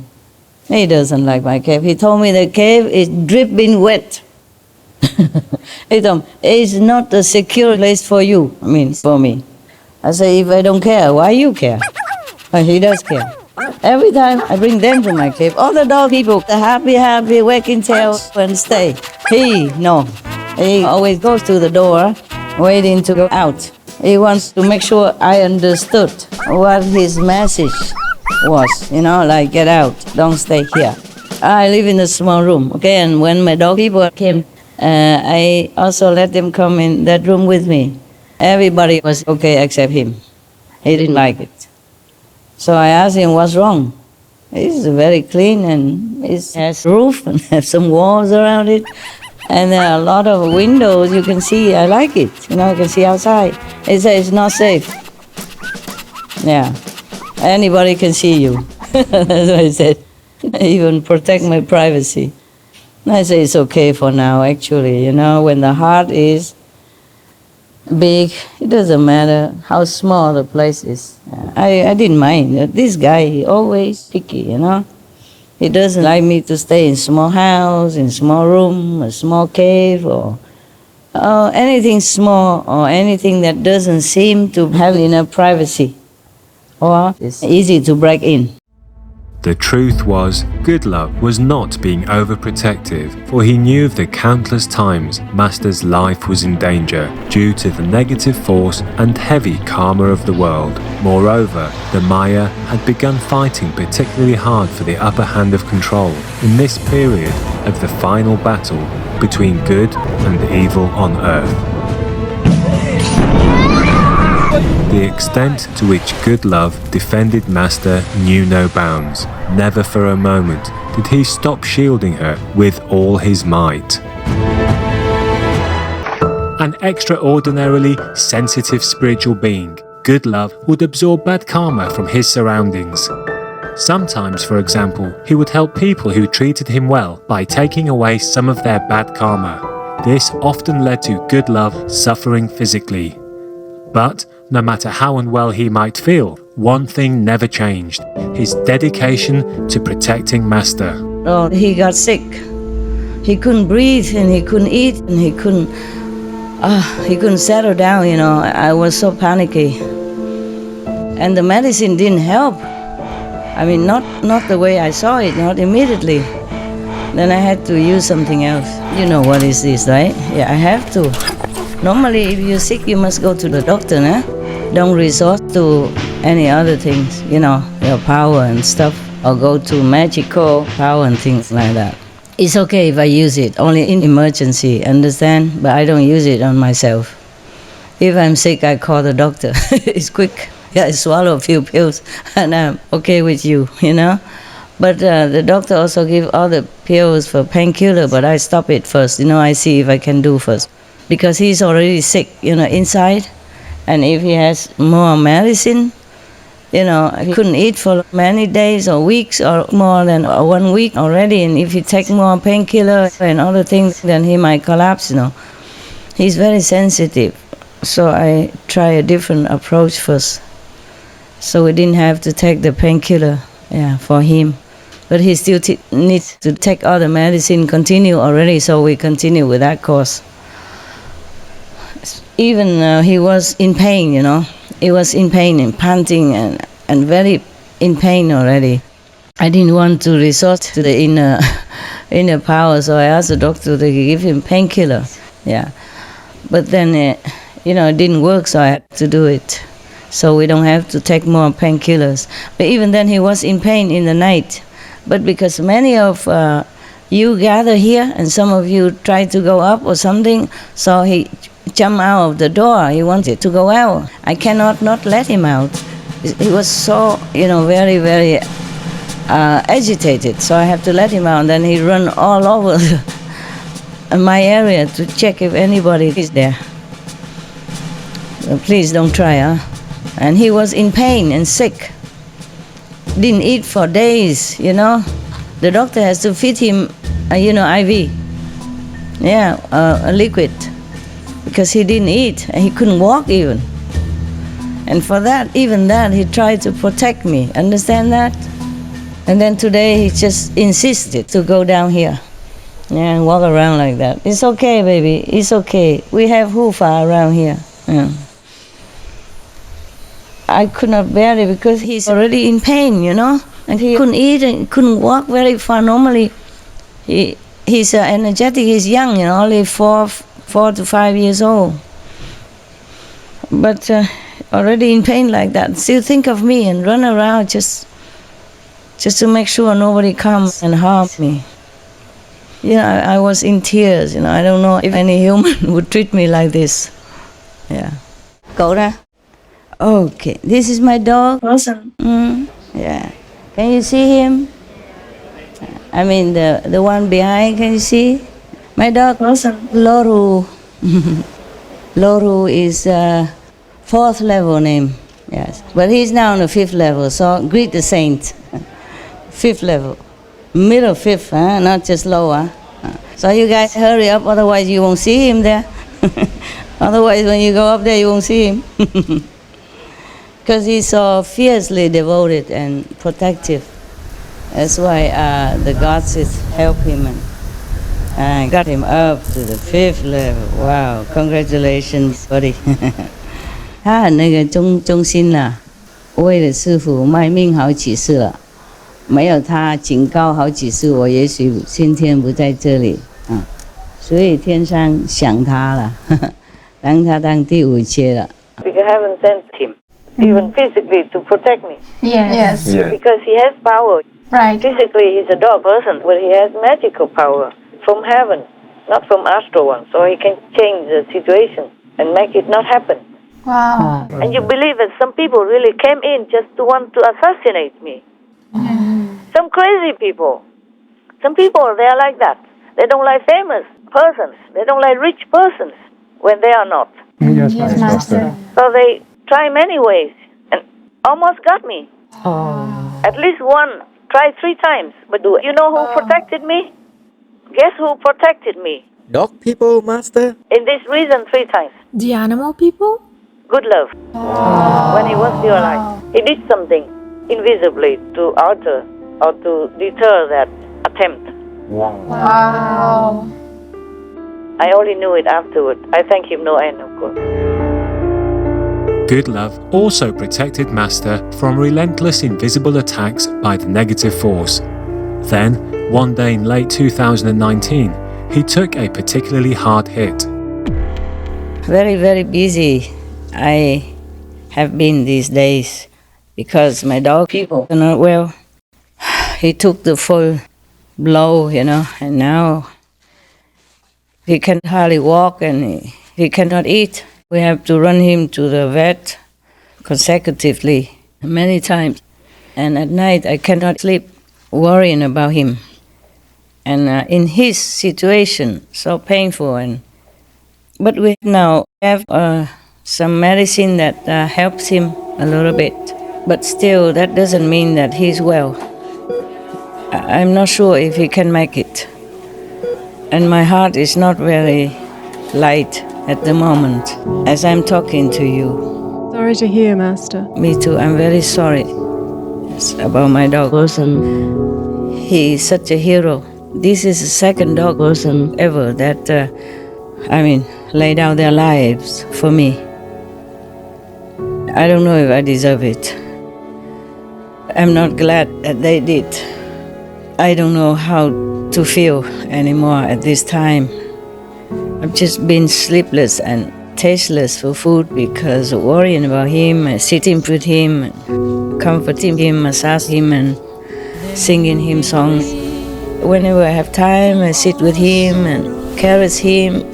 He doesn't like my cave. He told me the cave is dripping wet. He told me, it's not a secure place for you, I mean, for me. I say, if I don't care, why you care? But he does care. Every time I bring them to my cave, all the dog people, the happy, wagging tail and stay. No. He always goes to the door, waiting to go out. He wants to make sure I understood what his message was, like get out, don't stay here. I live in a small room, okay, and when my dog people came, I also let them come in that room with me. Everybody was okay except him. He didn't like it. So I asked him, what's wrong? It's very clean and it has roof and has some walls around it. And there are a lot of windows you can see. I like it. You can see outside. He said it's not safe. Yeah. Anybody can see you. That's what I said. I even protect my privacy. I say it's okay for now, actually. When the heart is big, it doesn't matter how small the place is. I didn't mind. This guy, he always picky, He doesn't like me to stay in small house, in small room, a small cave, or anything small, or anything that doesn't seem to have enough privacy, or it's easy to break in. The truth was, Goodlove was not being overprotective, for he knew of the countless times Master's life was in danger due to the negative force and heavy karma of the world. Moreover, the Maya had begun fighting particularly hard for the upper hand of control in this period of the final battle between good and evil on Earth. The extent to which Goodlove defended Master knew no bounds. Never for a moment did he stop shielding her with all his might. An extraordinarily sensitive spiritual being, Goodlove would absorb bad karma from his surroundings. Sometimes, for example, he would help people who treated him well by taking away some of their bad karma. This often led to Goodlove suffering physically. But no matter how unwell he might feel, one thing never changed: his dedication to protecting Master. Oh, he got sick. He couldn't breathe and he couldn't eat and he couldn't settle down, you know. I was so panicky. And the medicine didn't help. I mean, not the way I saw it, not immediately. Then I had to use something else. You know what is this, right? Yeah, I have to. Normally, if you're sick, you must go to the doctor, nah? Don't resort to any other things, you know, your power and stuff, or go to magical power and things like that. It's okay if I use it, only in emergency, understand? But I don't use it on myself. If I'm sick, I call the doctor. It's quick. Yeah, I swallow a few pills and I'm okay with you, you know? But the doctor also give all the pills for painkiller, but I stop it first, you know, I see if I can do first. Because he's already sick, you know, inside. And if he has more medicine, you know, he couldn't eat for many days or weeks or more than 1 week already. And if he take more painkiller and other things, then he might collapse, you know. He's very sensitive. So I try a different approach first. So we didn't have to take the painkiller, yeah, for him. But he still needs to take all the medicine, continue already, so we continue with that course. Even he was in pain, you know. He was in pain and panting and very in pain already. I didn't want to resort to the inner power, so I asked the doctor to give him painkiller. Yeah, but then you know, it didn't work, so I had to do it. So we don't have to take more painkillers. But even then, he was in pain in the night. But because many of you gather here, and some of you try to go up or something, so he jumped out of the door. He wanted to go out. I cannot not let him out. He was so, you know, very, very agitated. So I have to let him out. And then he run all over my area to check if anybody is there. So please don't try, huh? And he was in pain and sick. Didn't eat for days, you know. The doctor has to feed him, you know, IV. Yeah, a liquid. Because he didn't eat and he couldn't walk even. And for that, even that, he tried to protect me. Understand that? And then today he just insisted to go down here. Yeah, and walk around like that. It's okay, baby. It's okay. We have Hufa around here. Yeah. I could not bear it because he's already in pain, you know. And he couldn't eat and couldn't walk very far. Normally, he's energetic. He's young, you know, only 4 to 5 years old. But already in pain like that. Still think of me and run around just to make sure nobody comes and harm me. You know, I was in tears, you know. I don't know if any human would treat me like this. Yeah. Cậu ra. Okay, this is my dog. Awesome. Yeah. Can you see him? I mean, the one behind, can you see? My dog, awesome. Loru. Loru is 4th level name. Yes. But he's now on the 5th level, so greet the saint. 5th level. Middle 5th, huh? Not just lower. So you guys hurry up, otherwise you won't see him there. Otherwise, when you go up there, you won't see him. Because he's so fiercely devoted and protective. That's why the gods help him and got him up to the 5th level. Wow, congratulations, buddy. 他那个中心啦，为了师父卖命好几次了，没有他警告好几次，我也许今天不在这里啊，所以天上想他了，当他当第五阶了。 Because heaven sent him, even physically, to protect me. Yes. Because he has power. Right. Physically, he's a dog person, but he has magical power from heaven, not from astral one. So he can change the situation and make it not happen. Wow. And you believe that some people really came in just to want to assassinate me. Some crazy people. Some people, they are like that. They don't like famous persons. They don't like rich persons when they are not. Yes, Master. So they try many ways and almost got me. At least one tried 3 times. But do you know who protected me? Guess who protected me? Dog people, Master? In this reason, 3 times. The animal people? Good love. When he was still alive. He did something invisibly to alter or to deter that attempt. Wow. I only knew it afterward. I thank him no end, of course. Good Love also protected Master from relentless invisible attacks by the negative force. Then, one day in late 2019, he took a particularly hard hit. Very, very busy I have been these days because my dog people are not well. He took the full blow, and now he can hardly walk and he cannot eat. We have to run him to the vet consecutively many times. And at night I cannot sleep worrying about him. And in his situation, so painful. But we now have some medicine that helps him a little bit. But still, that doesn't mean that he's well. I'm not sure if he can make it. And my heart is not very light at the moment as I'm talking to you. Sorry to hear, Master. Me too. I'm very sorry about my dog person. He is such a hero. This is the second dog person ever that, laid down their lives for me. I don't know if I deserve it. I'm not glad that they did. I don't know how to feel anymore at this time. I've just been sleepless and tasteless for food because of worrying about him, sitting with him, comforting him, massaging him, and singing him songs. Whenever I have time, I sit with him and caress him,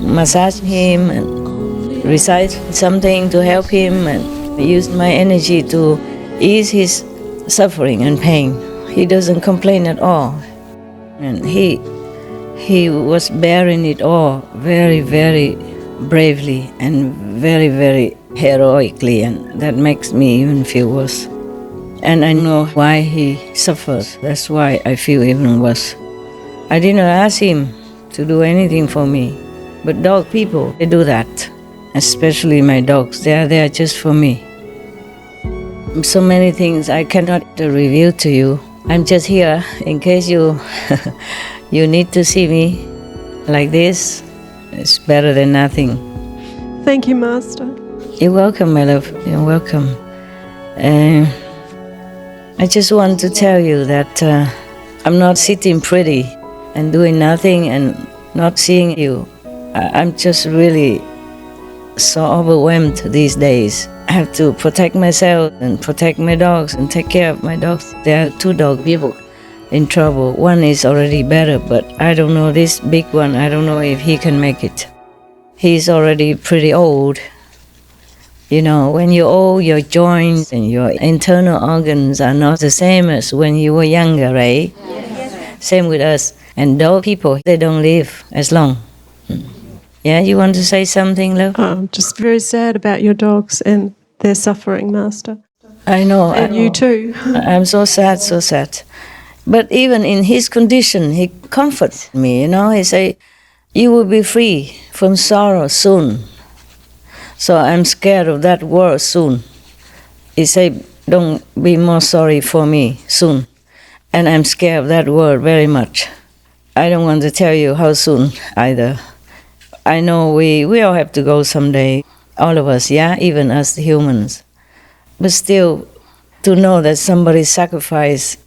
massage him, and recite something to help him, and use my energy to ease his suffering and pain. He doesn't complain at all. And he was bearing it all very, very bravely and very, very heroically, and that makes me even feel worse. And I know why he suffers. That's why I feel even worse. I didn't ask him to do anything for me, but dog people, they do that. Especially my dogs, they are there just for me. So many things I cannot reveal to you. I'm just here in case you you need to see me like this. It's better than nothing. Thank you, Master. You're welcome, my love. You're welcome. I just want to tell you that I'm not sitting pretty and doing nothing and not seeing you. I'm just really so overwhelmed these days. I have to protect myself and protect my dogs and take care of my dogs. There are 2 dog people in trouble. One is already better, but I don't know, this big one, I don't know if he can make it. He's already pretty old. When you're old, your joints and your internal organs are not the same as when you were younger, right? Yes. Same with us. And dog people, they don't live as long. Yeah, you want to say something, love? I'm just very sad about your dogs and their suffering, Master. I know. And you too. I'm so sad, so sad. But even in his condition, he comforts me, He say, you will be free from sorrow soon. So I'm scared of that word soon. He say, don't be more sorry for me soon. And I'm scared of that word very much. I don't want to tell you how soon either. I know we all have to go someday, all of us, yeah, even us humans. But still, to know that somebody sacrificed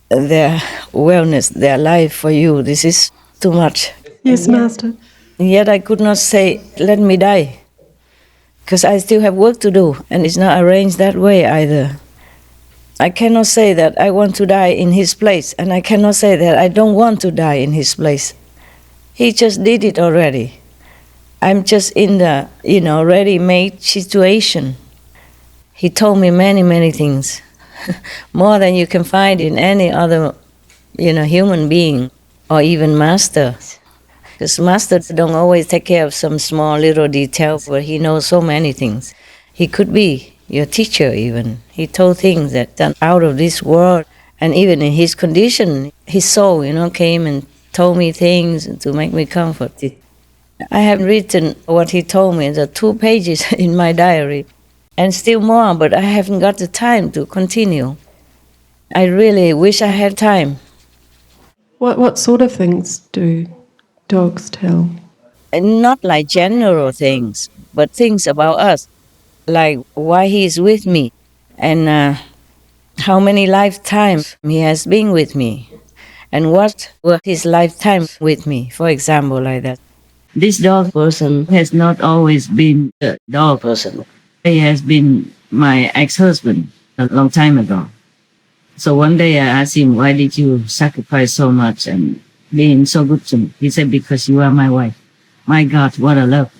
their wellness, their life for you. This is too much. Yes, Master. And yet I could not say, let me die, because I still have work to do, and it's not arranged that way either. I cannot say that I want to die in his place, and I cannot say that I don't want to die in his place. He just did it already. I'm just in the, ready-made situation. He told me many, many things, more than you can find in any other, human being or even master. Because master don't always take care of some small little details, but he knows so many things. He could be your teacher even. He told things that are out of this world. And even in his condition, his soul, came and told me things to make me comforted. I have written what he told me, the 2 pages in my diary, and still more, but I haven't got the time to continue. I really wish I had time. What sort of things do dogs tell? And not like general things, but things about us, like why he is with me, and how many lifetimes he has been with me, and what was his lifetime with me, for example, like that. This dog person has not always been a dog person. He has been my ex-husband a long time ago. So one day I asked him, why did you sacrifice so much and being so good to me? He said, because you are my wife. My God, what a love.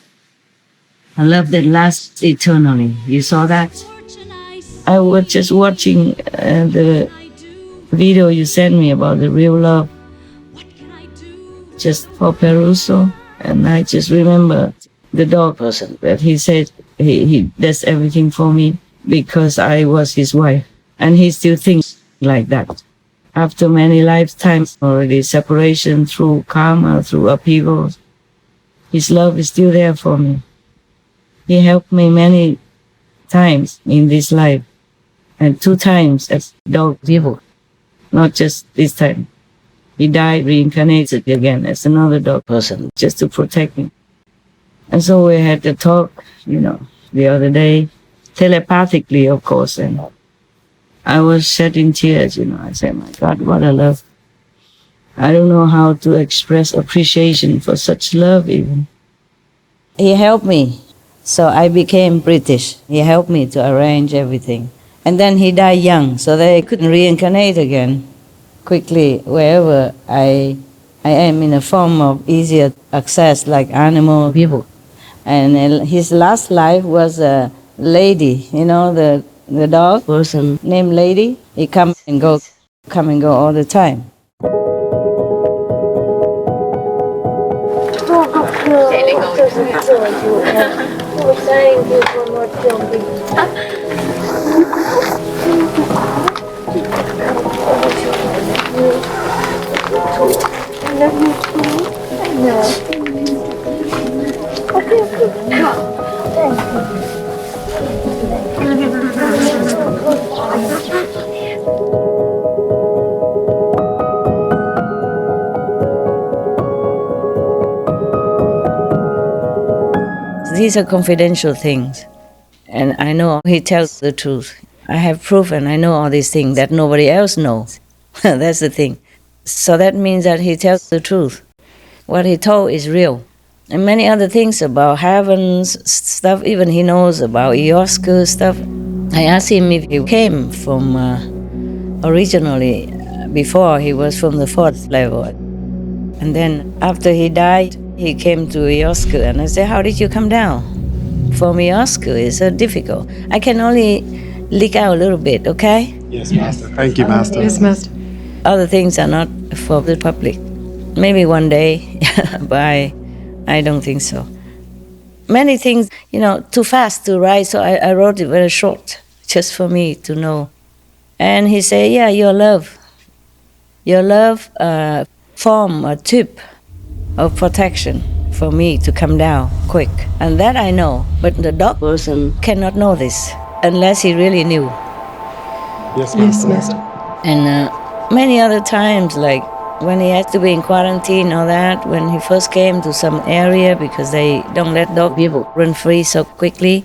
A love that lasts eternally. You saw that? I was just watching the video you sent me about the real love, just for Peruso. And I just remember the dog person that he said he does everything for me because I was his wife. And he still thinks like that. After many lifetimes already, separation through karma, through upheavals, his love is still there for me. He helped me many times in this life, and 2 times as dog people, not just this time. He died, reincarnated again as another dog person, just to protect me. And so we had to talk, the other day, telepathically, of course, and I was shedding tears, I said, my God, what a love. I don't know how to express appreciation for such love even. He helped me, so I became British. He helped me to arrange everything. And then he died young, so that I couldn't reincarnate again quickly wherever I am in a form of easier access like animal people. And his last life was a lady, the dog person named Lady. He come and go all the time. These are confidential things, and I know he tells the truth. I have proof and I know all these things that nobody else knows. That's the thing. So that means that he tells the truth. What he told is real. And many other things about heavens stuff, even he knows about Iosku stuff. I asked him if he came from originally, before he was from the 4th level. And then after he died, he came to Iosku, and I said, how did you come down? From Iosku, it's so difficult. I can only leak out a little bit, okay? Yes, Master. Thank you, Master. Yes, Master. Other things are not for the public. Maybe one day, but I don't think so. Many things, too fast to write, so I wrote it very short, just for me to know. And he said, yeah, your love form a tube of protection for me to come down quick. And that I know, but the dog person cannot know this unless he really knew. Yes, Master. Yes, Master. And many other times, like when he had to be in quarantine or that, when he first came to some area because they don't let dog people run free so quickly,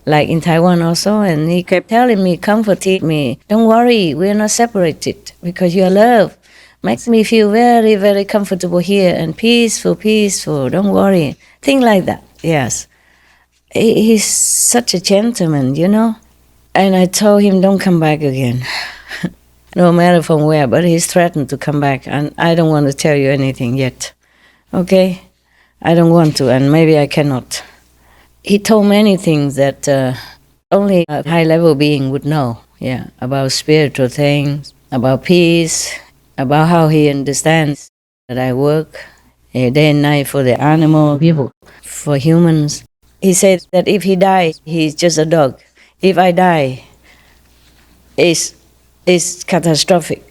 like in Taiwan also, and he kept telling me, comforting me, don't worry, we're not separated because your love makes me feel very, very comfortable here and peaceful, don't worry. Things like that, yes. He's such a gentleman, you know. And I told him, don't come back again. No matter from where, but he's threatened to come back, and I don't want to tell you anything yet. Okay? I don't want to, and maybe I cannot. He told many things that only a high-level being would know, yeah, about spiritual things, about peace, about how he understands that I work day and night for the animal people, for humans. He said that if he dies, he's just a dog. If I die, it's catastrophic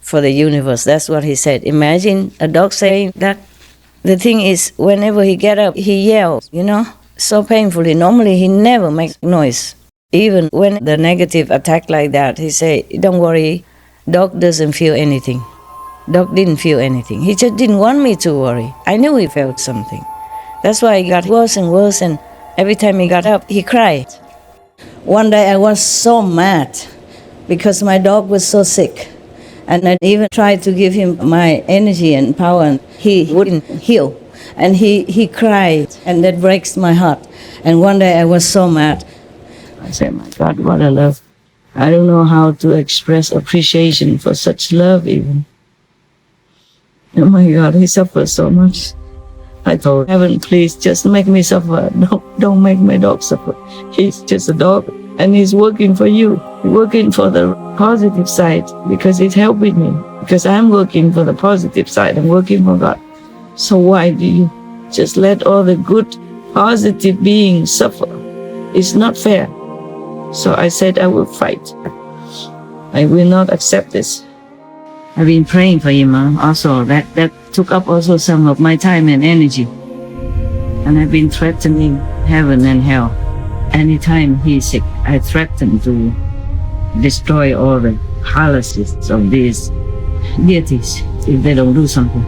for the universe. That's what he said. Imagine a dog saying that. The thing is, whenever he get up, he yells, you know, so painfully. Normally, he never makes noise. Even when the negative attack like that, he say, don't worry, dog doesn't feel anything. Dog didn't feel anything. He just didn't want me to worry. I knew he felt something. That's why he got worse and worse, and every time he got up, he cried. One day I was so mad because my dog was so sick. And I even tried to give him my energy and power, and he wouldn't heal. And he cried, and that breaks my heart. And one day I was so mad. I said, my God, what a love. I don't know how to express appreciation for such love even. Oh my God, he suffers so much. I told heaven, please just make me suffer. Don't make my dog suffer. He's just a dog, and he's working for you. He's working for the positive side because it's helping me. Because I'm working for the positive side. I'm working for God. So why do you just let all the good, positive beings suffer? It's not fair. So I said I will fight. I will not accept this. I've been praying for him also. That took up also some of my time and energy. And I've been threatening heaven and hell. Anytime he's sick, I threaten to destroy all the palaces of these deities if they don't do something.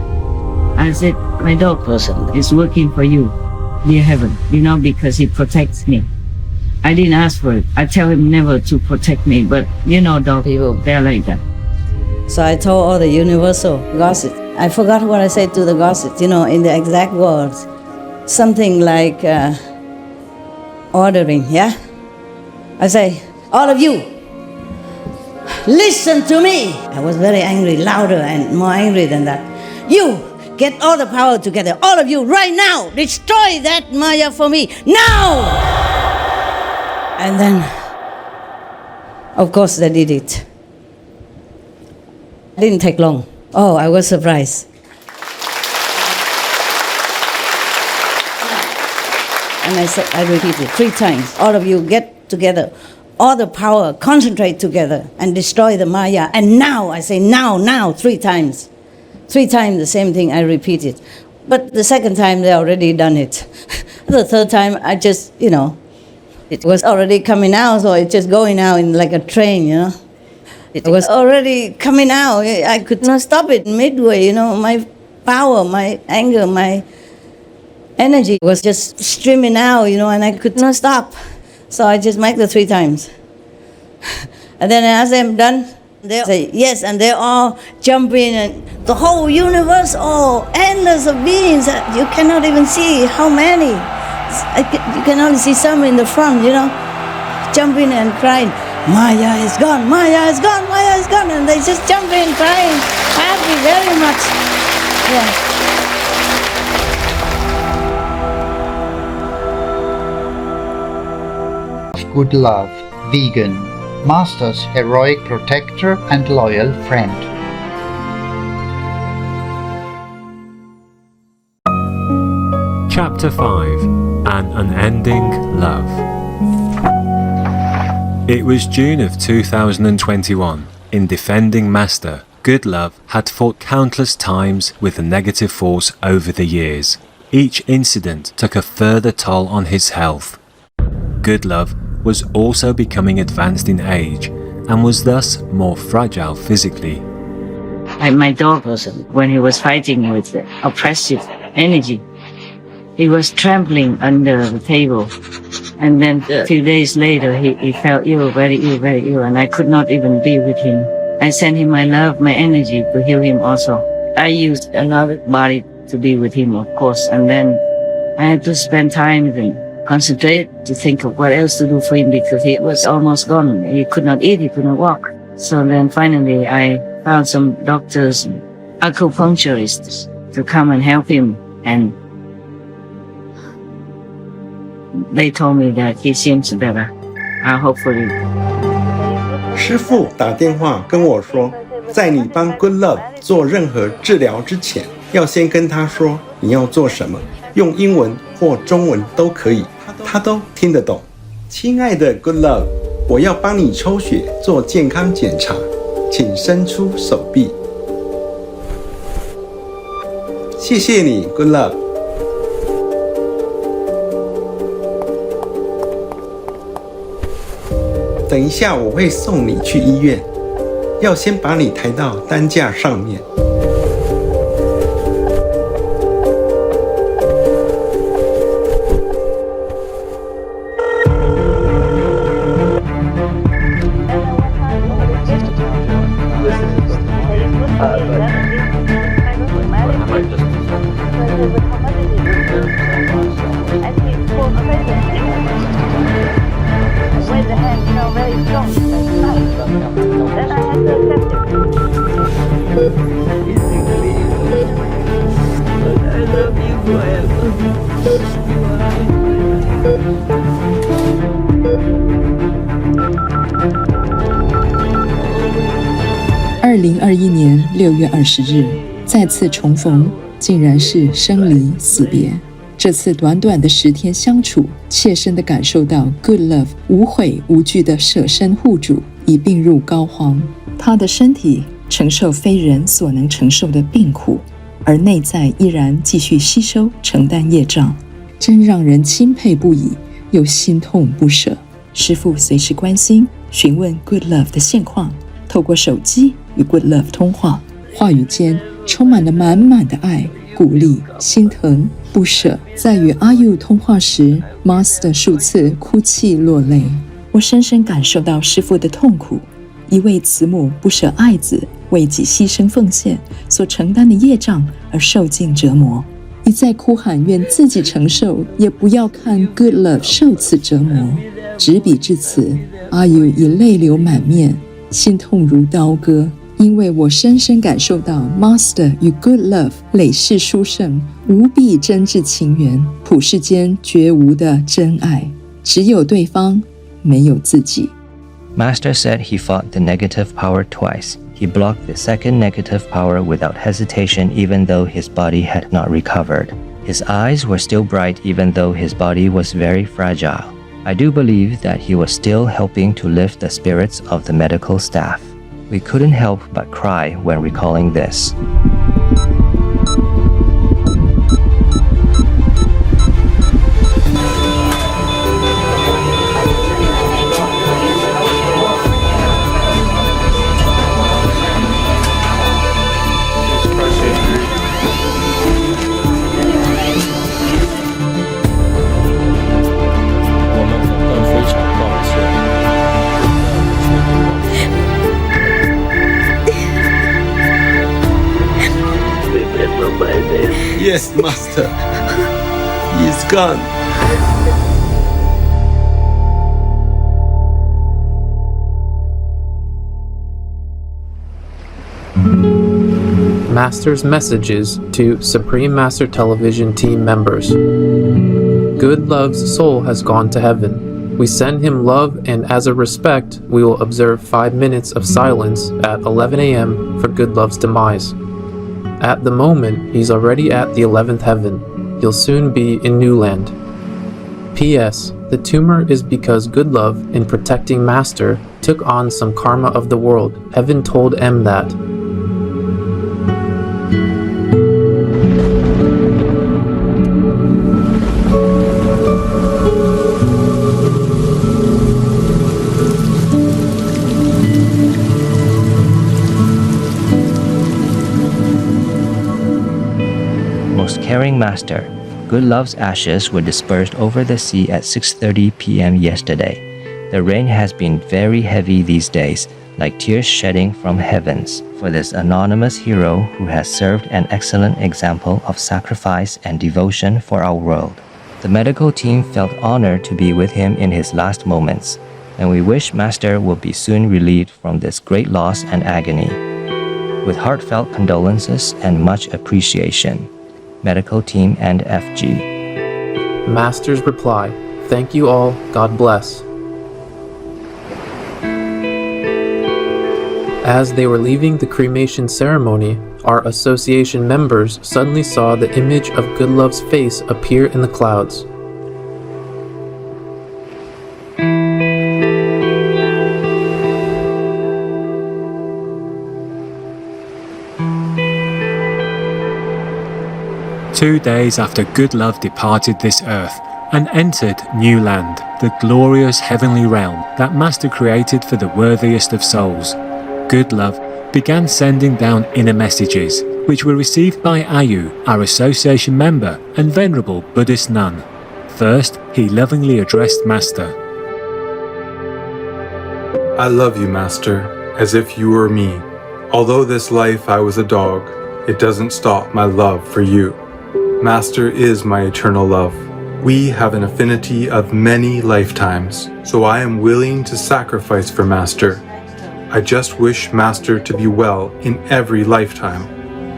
I said, my dog person is working for you, dear heaven, you know, because he protects me. I didn't ask for it. I tell him never to protect me, but you know dog people, they're like that. So I told all the universal gossip. I forgot what I said to the gossip, you know, in the exact words. Something like ordering, yeah? I say, all of you, listen to me. I was very angry, louder and more angry than that. You, get all the power together, all of you, right now. Destroy that Maya for me, now! And then, of course, they did it. It didn't take long. Oh, I was surprised. And I repeated 3 times. All of you get together. All the power, concentrate together and destroy the Maya. And now, I say now, 3 times. 3 times the same thing I repeated. But the second time they already done it. The third time I just, you know, it was already coming out, so it's just going out in like a train, you know. It was already coming out. I could not stop it midway, you know. My power, my anger, my energy was just streaming out, you know, and I could not stop. So I just make the 3 times. And then I ask them, done? They say, yes, and they all jump in, and the whole universe, endless of beings. You cannot even see how many. You can only see some in the front, you know, jumping and crying, Maya is gone, Maya is gone, Maya is gone. And they just jump in, crying, happy very much. Yeah. Good love, vegan, Master's heroic protector and loyal friend. Chapter 5: An Unending Love. It was June of 2021. In defending Master, Good Love had fought countless times with the negative force over the years. Each incident took a further toll on his health. Good Love was also becoming advanced in age and was thus more fragile physically. My dog person, when he was fighting with the oppressive energy, He was trembling under the table. And then a few days later, he felt ill, very ill, and I could not even be with him. I sent him my love, my energy to heal him also. I used another body to be with him, of course, and then I had to spend time and concentrate to think of what else to do for him because he was almost gone. He could not eat, he could not walk. So then finally I found some doctors, acupuncturists, to come and help him, and they told me that he seems better. Hopefully. 师父打电话跟我说，在你帮 Good Love 做任何治疗之前，要先跟他说你要做什么，用英文或中文都可以，他都听得懂。亲爱的 Good Love， 我要帮你抽血做健康检查，请伸出手臂。谢谢你 Good Love。等一下我会送你去医院，要先把你抬到担架上面。2021年6月20日，再次重逢，竟然是生离死别。这次短短的10天相处，切身地感受到 Good Love 无悔无惧的舍身护主，已病入膏肓。他的身体承受非人所能承受的病苦，而内在依然继续吸收承担业障，真让人钦佩不已，又心痛不舍。师父随时关心询问 Good Love 的现况，透过手机与 Good Love 通话，话语间充满了满满的爱、鼓励、心疼、不舍。在与阿佑通话时 ，Master 数次哭泣落泪。我深深感受到师父的痛苦，一位慈母不舍爱子，为己牺牲奉献所承担的业障而受尽折磨，一再哭喊愿自己承受，也不要看 Good Love 受此折磨。执笔至此，阿佑已泪流满面，心痛如刀割。因为我深深感受到 Master 与 Good Love 累世殊胜、无比真挚情缘，普世间绝无的真爱，只有对方，没有自己。Master said he fought the negative power twice. He blocked the second negative power without hesitation even though his body had not recovered. His eyes were still bright even though his body was very fragile. I do believe that he was still helping to lift the spirits of the medical staff. We couldn't help but cry when recalling this. Yes, Master. He is gone. Master's messages to Supreme Master Television team members. Good Love's soul has gone to heaven. We send him love, and as a respect, we will observe 5 minutes of silence at 11 a.m. for Good Love's demise. At the moment, he's already at the 11th heaven. He'll soon be in New Land. P.S. The tumor is because Good Love, in protecting Master, took on some karma of the world. Heaven told M that. Most caring Master, Good Love's ashes were dispersed over the sea at 6:30 p.m. yesterday. The rain has been very heavy these days, like tears shedding from heavens, for this anonymous hero who has served an excellent example of sacrifice and devotion for our world. The medical team felt honored to be with him in his last moments, and we wish Master will be soon relieved from this great loss and agony. With heartfelt condolences and much appreciation, Medical Team and FG. Master's reply, "Thank you all, God bless." As they were leaving the cremation ceremony, our association members suddenly saw the image of Goodlove's face appear in the clouds. Two days after Good Love departed this earth and entered New Land, the glorious heavenly realm that Master created for the worthiest of souls, Good Love began sending down inner messages, which were received by Ayu, our association member and venerable Buddhist nun. First, he lovingly addressed Master. I love you, Master, as if you were me. Although this life I was a dog, it doesn't stop my love for you. Master is my eternal love. We have an affinity of many lifetimes, so I am willing to sacrifice for Master. I just wish Master to be well in every lifetime.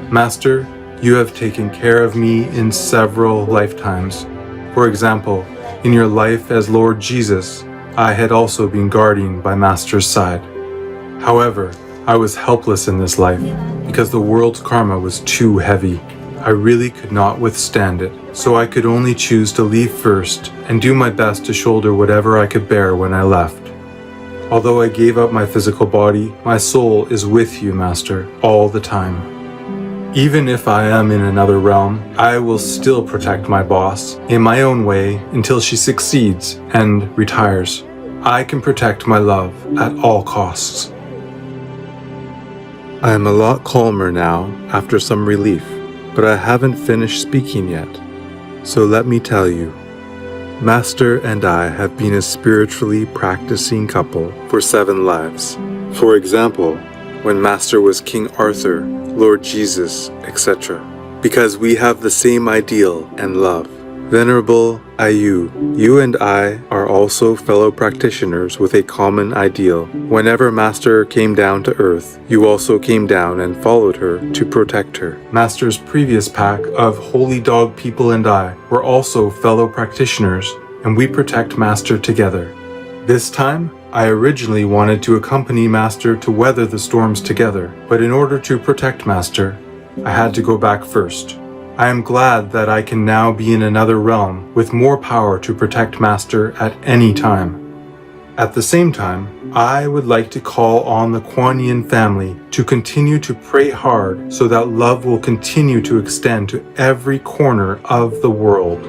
Master, you have taken care of me in several lifetimes. For example, in your life as Lord Jesus, I had also been guardian by Master's side. However, I was helpless in this life because the world's karma was too heavy. I really could not withstand it, so I could only choose to leave first and do my best to shoulder whatever I could bear when I left. Although I gave up my physical body, my soul is with you, Master, all the time. Even if I am in another realm, I will still protect my boss in my own way until she succeeds and retires. I can protect my love at all costs. I am a lot calmer now after some relief, but I haven't finished speaking yet. So let me tell you, Master and I have been a spiritually practicing couple for 7 lives. For example, when Master was King Arthur, Lord Jesus, etc. Because we have the same ideal and love. Venerable Ayu, you and I are also fellow practitioners with a common ideal. Whenever Master came down to earth, you also came down and followed her to protect her. Master's previous pack of holy dog people and I were also fellow practitioners, and we protect Master together. This time, I originally wanted to accompany Master to weather the storms together, but in order to protect Master, I had to go back first. I am glad that I can now be in another realm with more power to protect Master at any time. At the same time, I would like to call on the Kuan Yin family to continue to pray hard so that love will continue to extend to every corner of the world.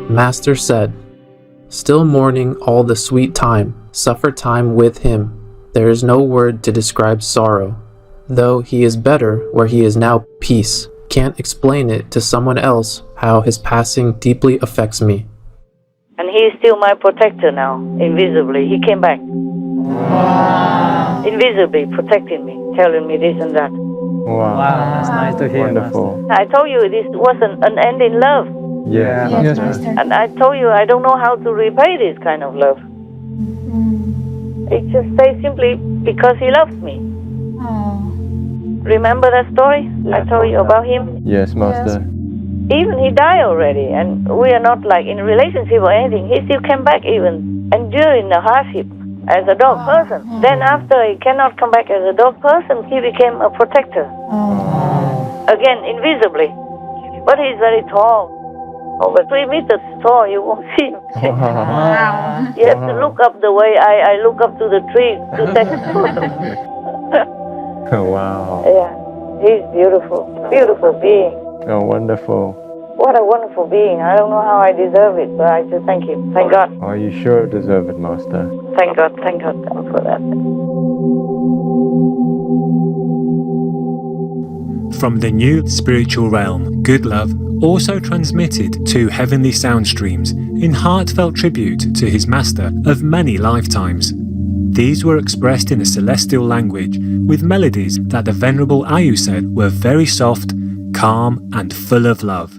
Master said, "Still mourning all the sweet time, suffer time with him. There is no word to describe sorrow. Though he is better where he is now peace. Can't explain it to someone else how his passing deeply affects me." And he is still my protector now, invisibly. He came back. Invisibly protecting me, telling me this and that. Wow, that's nice to hear. Wonderful. I told you this was an unending love. Yeah. Yes, Master. And I told you I don't know how to repay this kind of love. It just stays simply because he loves me. Remember that story I told you about him? Yes, Master. Even he died already, and we are not like in a relationship or anything. He still came back even, enduring the hardship as a dog person. Then after he cannot come back as a dog person, he became a protector. Again, invisibly. But he's very tall. Over 3 meters tall, you won't see him. You have to look up the way I look up to the tree to take a photo. Wow. Yeah, he's beautiful, beautiful being. Oh, wonderful. What a wonderful being. I don't know how I deserve it, but I just thank you. Thank God. Are you sure deserve it, Master? Thank God for that. From the new spiritual realm, Good Love also transmitted 2 heavenly sound streams in heartfelt tribute to his master of many lifetimes. These were expressed in a celestial language with melodies that the Venerable Ayu said were very soft, calm and full of love.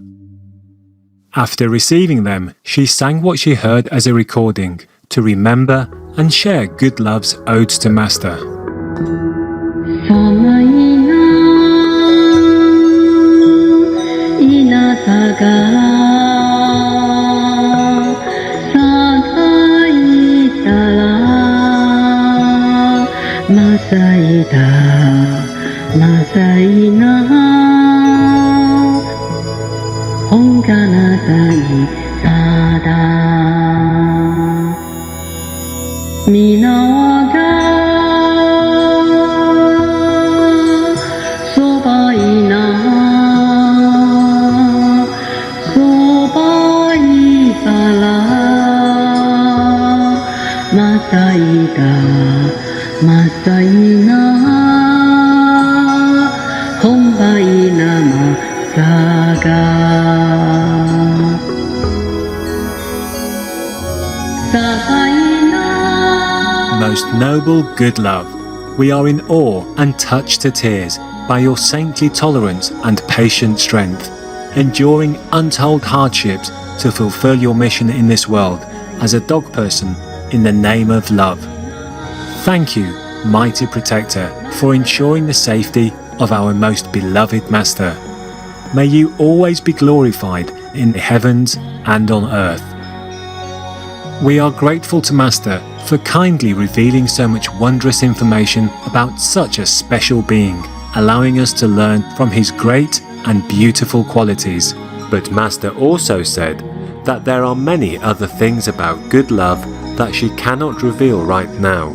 After receiving them, she sang what she heard as a recording to remember and share Good Love's odes to Master. Most noble Good Love, we are in awe and touched to tears by your saintly tolerance and patient strength, enduring untold hardships to fulfill your mission in this world as a dog person in the name of love. Thank you, mighty protector, for ensuring the safety of our most beloved Master. May you always be glorified in the heavens and on earth. We are grateful to Master for kindly revealing so much wondrous information about such a special being, allowing us to learn from his great and beautiful qualities. But Master also said that there are many other things about Good Love that she cannot reveal right now.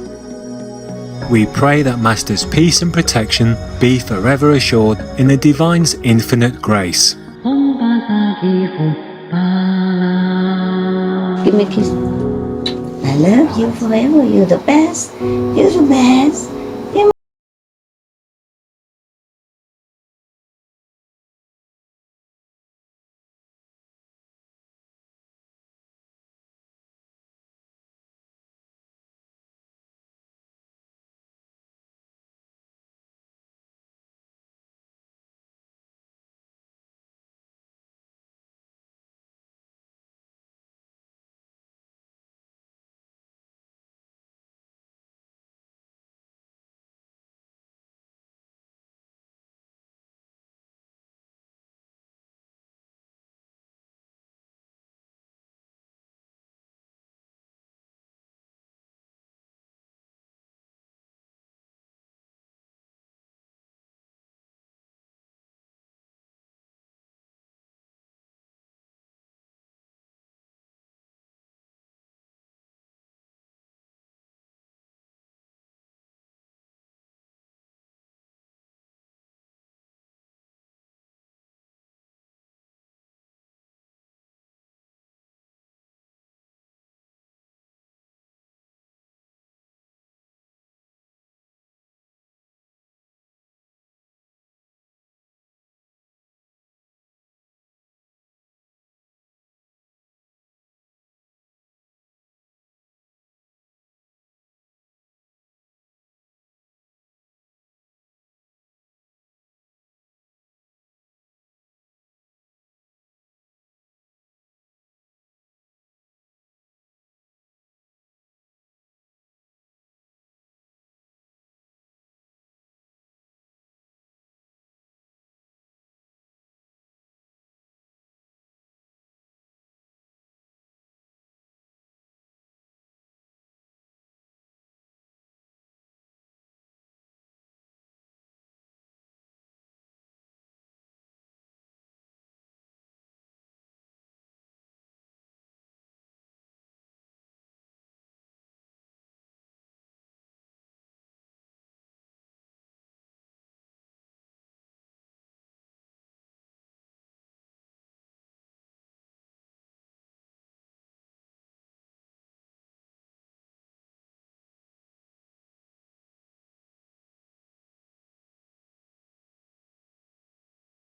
We pray that Master's peace and protection be forever assured in the Divine's infinite grace. Give me a kiss. I love you forever. You're the best. You're the best.